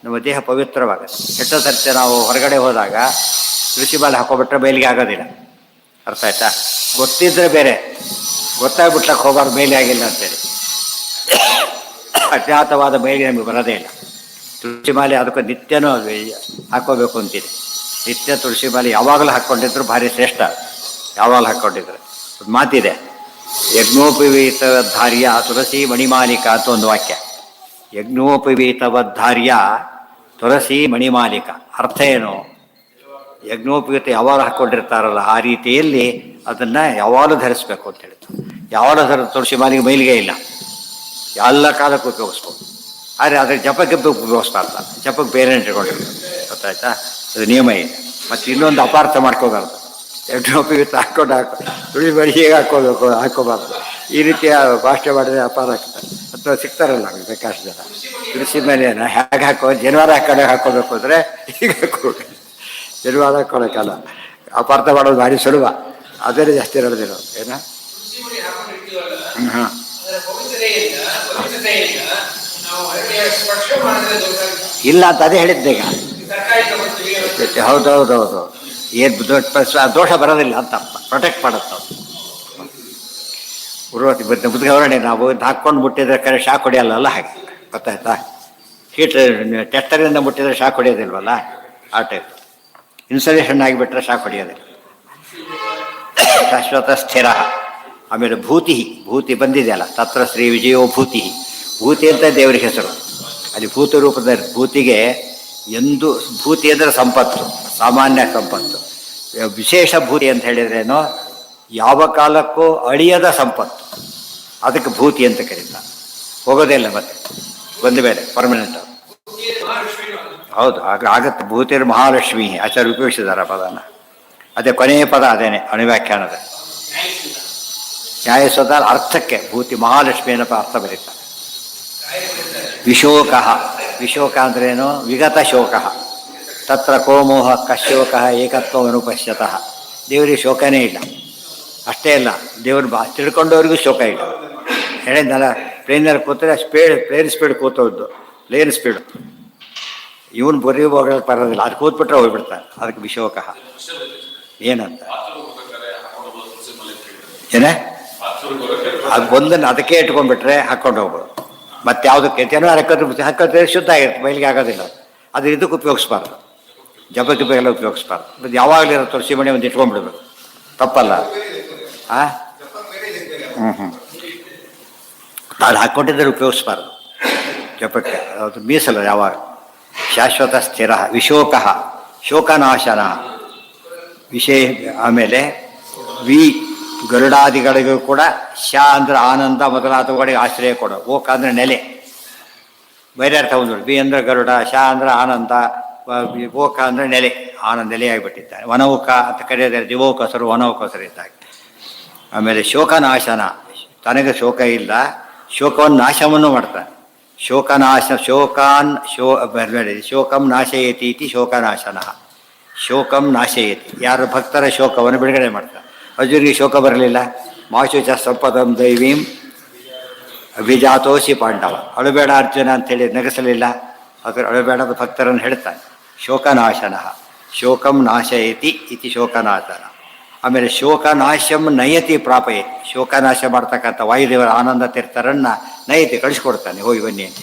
ನಮ್ಮ ದೇಹ ಪವಿತ್ರವಾಗುತ್ತೆ. ಎಷ್ಟೋ ಸರ್ತಿ ನಾವು ಹೊರಗಡೆ ಹೋದಾಗ ತುಳಸಿ ಮಾಲೆ ಹಾಕೊಬಿಟ್ರೆ ಮೇಲಿಗೆ ಆಗೋದಿಲ್ಲ. ಅರ್ಥ ಆಯ್ತಾ? ಗೊತ್ತಿದ್ರೆ ಬೇರೆ, ಗೊತ್ತಾಗ್ಬಿಟ್ಲಕ್ಕೆ ಹೋಗೋರು ಮೇಲೆ ಆಗಿಲ್ಲ ಅಂತೇಳಿ ಅಜ್ಞಾತವಾದ ಮೇಲೆ ನಮಗೆ ಬರೋದೇ ಇಲ್ಲ. ತುಳಸಿ ಮಾಲೆ ಅದಕ್ಕೆ ನಿತ್ಯನೂ ಹಾಕ್ಕೋಬೇಕು ಅಂತಿದೆ. ನಿತ್ಯ ತುಳಸಿ ಮಾಲೆ ಯಾವಾಗಲೂ ಹಾಕ್ಕೊಂಡಿದ್ರು ಭಾರಿ ಶ್ರೇಷ್ಠ. ಯಾವಾಗಲೂ ಹಾಕ್ಕೊಂಡಿದ್ರು. ಒಂದು ಮಾತಿದೆ, ಯಜ್ಞೋಪವೀತವದ್ಧಾರ್ಯ ತುಳಸಿ ಮಣಿಮಾಲಿಕ ಅಂತ ಒಂದು ವಾಕ್ಯ. ಯಜ್ಞೋಪವೀತವದ್ಧಾರ್ಯ ತುಳಸಿ ಮಣಿಮಾಲಿಕ. ಅರ್ಥ ಏನು? ಯಜ್ಞೋಪವೀತ ಯಾವಾಗ ಹಾಕ್ಕೊಂಡಿರ್ತಾರಲ್ಲ ಆ ರೀತಿಯಲ್ಲಿ ಅದನ್ನು ಯಾವಾಗಲೂ ಧರಿಸ್ಬೇಕು ಅಂತ ಹೇಳ್ತಾರೆ. ಯಾವಾಗಲೂ ತುಳಸಿ ಮಾಲಿಗೆ ಮೈಲಿಗೆ ಇಲ್ಲ, ಎಲ್ಲ ಕಾಲಕ್ಕೂ ಉಪಯೋಗಿಸ್ಬೋದು. ಆದರೆ ಅದ್ರ ಜಪಕ್ಕೆ ಉಪಯೋಗಿಸ್ತಾ ಇರ್ತಾರೆ. ಜಪಕ್ಕೆ ಬೇರೆ ಇಟ್ಕೊಂಡಿರ್ತಾರೆ. ಗೊತ್ತಾಯ್ತಾ? ಅದು ನಿಯಮ ಇದೆ. ಮತ್ತು ಇನ್ನೊಂದು ಅಪಾರ್ಥ ಮಾಡ್ಕೋಬಾರ್ದು. ಯಜ್ಞೋಪವೀತ ಹಾಕ್ಕೊಂಡು ತುಳಸಿ ಮಾಡಿ ಹೇಗೆ ಹಾಕ್ಕೋಬಾರ್ದು. ಈ ರೀತಿಯ ಭಾಷೆ ಮಾಡಿದ್ರೆ ಅಪಾರ ಆಗ್ತದೆ. ಅಥವಾ ಸಿಗ್ತಾರಲ್ಲ ಬೇಕಾಷ್ಟು ಜನ ತುಳಸಿ ಮೇಲೆ ಹೇಗೆ ಜನವಾರ ಹಾಕೋಬೇಕು ಅಂದರೆ ಹೀಗೆ ಹಾಕೋಬೇಕು. ಜನವಾರ ಹಾಕ್ಕೊಳ್ಳೋಕ್ಕಲ್ಲ. ಅಪಾರ್ಥ ಮಾಡೋದು ಭಾರಿ ಸುಲಭ. ಅದೇ ಜಾಸ್ತಿ ನಡೆದಿರೋ ಏನ. ಹಾಂ, ಇಲ್ಲ ಅಂತ ಅದೇ ಹೇಳಿದ್ದೆ ಈಗ. ಹೌದೌದೌದು. ಏನು ದೋಷ ಬರೋದಿಲ್ಲ ಅಂತ ಅರ್ಥ. ಪ್ರೊಟೆಕ್ಟ್ ಮಾಡುತ್ತೆ ಉರ್ವತಿ ಮುದ್ಗವರಣೆ. ನಾವು ಹಾಕ್ಕೊಂಡು ಮುಟ್ಟಿದ್ರೆ ಕರೆ ಶಾಕ್ ಹೊಡೆಯಲ್ಲ, ಹಾಗೆ. ಗೊತ್ತಾಯ್ತಾ? ಹೀಟ್ ಟೆಸ್ಟರಿಂದ ಮುಟ್ಟಿದ್ರೆ ಶಾಕ್ ಹೊಡೆಯೋದಿಲ್ವಲ್ಲ, ಆ ಟೈಪ್. ಇನ್ಸುಲೇಷನ್ ಆಗಿಬಿಟ್ರೆ ಶಾಕ್ ಹೊಡೆಯೋದಿಲ್ಲ. ಶಾಶ್ವತ ಸ್ಥಿರ. ಆಮೇಲೆ ಭೂತಿ ಬಂದಿದೆಯಲ್ಲ, ತತ್ರ ಶ್ರೀ ವಿಜಯೋ ಭೂತಿ. ಭೂತಿ ಅಂತ ದೇವರಿಗೆ ಹೆಸರು. ಅಲ್ಲಿ ಭೂತ ರೂಪದ ಭೂತಿಗೆ ಎಂದು ಭೂತಿ ಅಂದರೆ ಸಂಪತ್ತು, ಸಾಮಾನ್ಯ ಸಂಪತ್ತು. ವಿಶೇಷ ಭೂತಿ ಅಂತ ಹೇಳಿದ್ರೇನೋ ಯಾವ ಕಾಲಕ್ಕೂ ಅಳಿಯದ ಸಂಪತ್ತು. ಅದಕ್ಕೆ ಭೂತಿ ಅಂತ ಕರೀತಾರೆ. ಹೋಗೋದೇ ಇಲ್ಲ ಮತ್ತೆ ಬಂದ ಮೇಲೆ ಪರ್ಮನೆಂಟ್. ಹೌದು, ಆಗತ್ತೆ. ಭೂತಿರ್ ಮಹಾಲಕ್ಷ್ಮಿ ಆಚಾರ್ಯ ಉಪಯೋಗಿಸಿದ್ದಾರೆ ಆ ಪದನ. ಅದೇ ಕೊನೆಯ ಪದ ಅದೇನೆ ಅಣುವ್ಯಾಖ್ಯಾನದ. ನ್ಯಾಯಸ್ವದ ಅರ್ಥಕ್ಕೆ ಭೂತಿ ಮಹಾಲಕ್ಷ್ಮಿ ಏನಪ್ಪ ಅರ್ಥ ಬರೀತಾರೆ. ವಿಶೋಕ. ವಿಶೋಕ ಅಂದ್ರೇನು? ವಿಗತ ಶೋಕ. ತತ್ರ ಕೋಮೋಹ ಕಶೋಕ ಏಕತ್ವಮನುಪಶ್ಯತಃ. ದೇವರಿಗೆ ಶೋಕನೇ ಇಲ್ಲ. ಅಷ್ಟೇ ಇಲ್ಲ, ದೇವರು ತಿಳ್ಕೊಂಡವ್ರಿಗೂ ಶೋಕ ಇಲ್ಲ. ಹೇಳಿದ್ನಲ್ಲ, ಪ್ಲೇನಲ್ಲಿ ಕೂತ್ರೆ ಪ್ಲೇನ್ ಸ್ಪೀಡ್ ಕೂತೋದ್ದು, ಪ್ಲೇನ್ ಸ್ಪೀಡು. ಇವನು ಬರೀ ಹೋಗೋಕ್ಕೆ ಬರೋದಿಲ್ಲ, ಅದು ಕೂತ್ಬಿಟ್ರೆ ಹೋಗ್ಬಿಡ್ತಾನೆ. ಅದಕ್ಕೆ ವಿಶೋಕ. ಏನಂತ ಏನೇ ಅದು ಒಂದನ್ನು ಅದಕ್ಕೆ ಇಟ್ಕೊಂಡ್ಬಿಟ್ರೆ ಹಾಕ್ಕೊಂಡು ಹೋಗ್ಬೋದು. ಮತ್ತೆ ಯಾವುದಕ್ಕೆ ಜನರು ಹಾಕೋದ್ರೆ ಶುದ್ಧ ಆಗಿರುತ್ತೆ, ಮೈಲಿಗೆ ಆಗೋದಿಲ್ಲ. ಅದು ಇದಕ್ಕೆ ಉಪಯೋಗಿಸ್ಬಾರ್ದು, ಜಪಕ್ಕೆ ಬೇಗೆಲ್ಲ ಉಪಯೋಗಿಸ್ಬಾರ್ದು. ಮತ್ತು ಯಾವಾಗಲೂ ತುಳಸಿ ಮಣಿ ಒಂದು ಇಟ್ಕೊಂಡ್ಬಿಡ್ಬೇಕು, ತಪ್ಪಲ್ಲ. ಅದು ಹಾಕ್ಕೊಂಡಿದ್ದರೆ ಉಪಯೋಗಿಸ್ಬಾರ್ದು ಜಪಕ್ಕೆ. ಅದು ಮೀಸಲು ಯಾವಾಗ. ಶಾಶ್ವತ ಸ್ಥಿರ. ವಿಶೋಕ ಶೋಕನಾಶನ ವಿಷಯ. ಆಮೇಲೆ ಗರುಡಾದಿಗಳಿಗೂ ಕೂಡ ಶ ಅಂದ್ರೆ ಆನಂದ ಮೊದಲಾದವುಗಳಿಗೆ ಆಶ್ರಯ ಕೊಡು. ಓಕ ಅಂದರೆ ನೆಲೆ, ಬೇರೆ ಅರ್ಥ ಒಂದು. ಬಿ ಅಂದರೆ ಗರುಡ, ಶ ಅಂದರೆ ಆನಂದ, ಓಕ ಅಂದರೆ ನೆಲೆ, ಆನಂದ ನೆಲೆಯಾಗಿಬಿಟ್ಟಿದ್ದಾನೆ. ವನೌಕ ಅಂತ ಕರೆಯೋದ್ರೆ ದಿವೋಕಸರು, ವನೌಕಸರು ಇದ್ದಾಗ. ಆಮೇಲೆ ಶೋಕನಾಶನ, ತನಗೆ ಶೋಕ ಇಲ್ಲ, ಶೋಕವನ್ನು ನಾಶವನ್ನು ಮಾಡ್ತಾನೆ. ಶೋಕಂ ನಾಶಯತಿ ಇತಿ ಶೋಕನಾಶನ. ಶೋಕಂ ನಾಶಯತಿ, ಯಾರು ಭಕ್ತರ ಶೋಕವನ್ನು ಬಿಡುಗಡೆ ಮಾಡ್ತಾರೆ. ಅರ್ಜುನಿಗೆ ಶೋಕ ಬರಲಿಲ್ಲ. ಮಾಶುಚ ಸಂಪದಂ ದೈವೀಂ ಅಭಿಜಾತೋಸಿ ಪಾಂಡವ. ಅಳುಬೇಡ ಅರ್ಜುನ ಅಂತೇಳಿ ನಗಿಸಲಿಲ್ಲ. ಅದರ ಅಳುಬೇಡದ ಭಕ್ತರನ್ನು ಹೇಳ್ತಾನೆ. ಶೋಕನಾಶನ. ಶೋಕಂ ನಾಶಯತಿ ಇತಿ ಶೋಕನಾಶನ. ಆಮೇಲೆ ಶೋಕನಾಶಂ ನಯತಿ ಪ್ರಾಪಯತಿ. ಶೋಕನಾಶ ಮಾಡ್ತಕ್ಕಂಥ ವಾಯುದೇವರ ಆನಂದ ತೀರ್ಥರನ್ನು ನಯತಿ ಕಳಿಸ್ಕೊಡ್ತಾನೆ. ಹೋಗಿ ಬನ್ನಿ ಅಂತ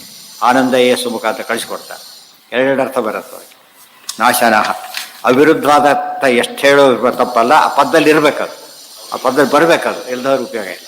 ಆನಂದ ಸುಮುಖ ಅಂತ ಕಳಿಸ್ಕೊಡ್ತಾನೆ. ಎರಡೆರಡು ಅರ್ಥ ಬರುತ್ತೆ. ನಾಶನ ಅವಿರುದ್ಧವಾದ ಎಷ್ಟು ಹೇಳೋ ತಪ್ಪಲ್ಲ, ಆ ಪದದಲ್ಲಿ ಇರಬೇಕದು. ಆ ಪದ್ಧತಿ ಬರಬೇಕದು, ಇಲ್ದವ್ರ ಉಪಯೋಗ ಇಲ್ಲ.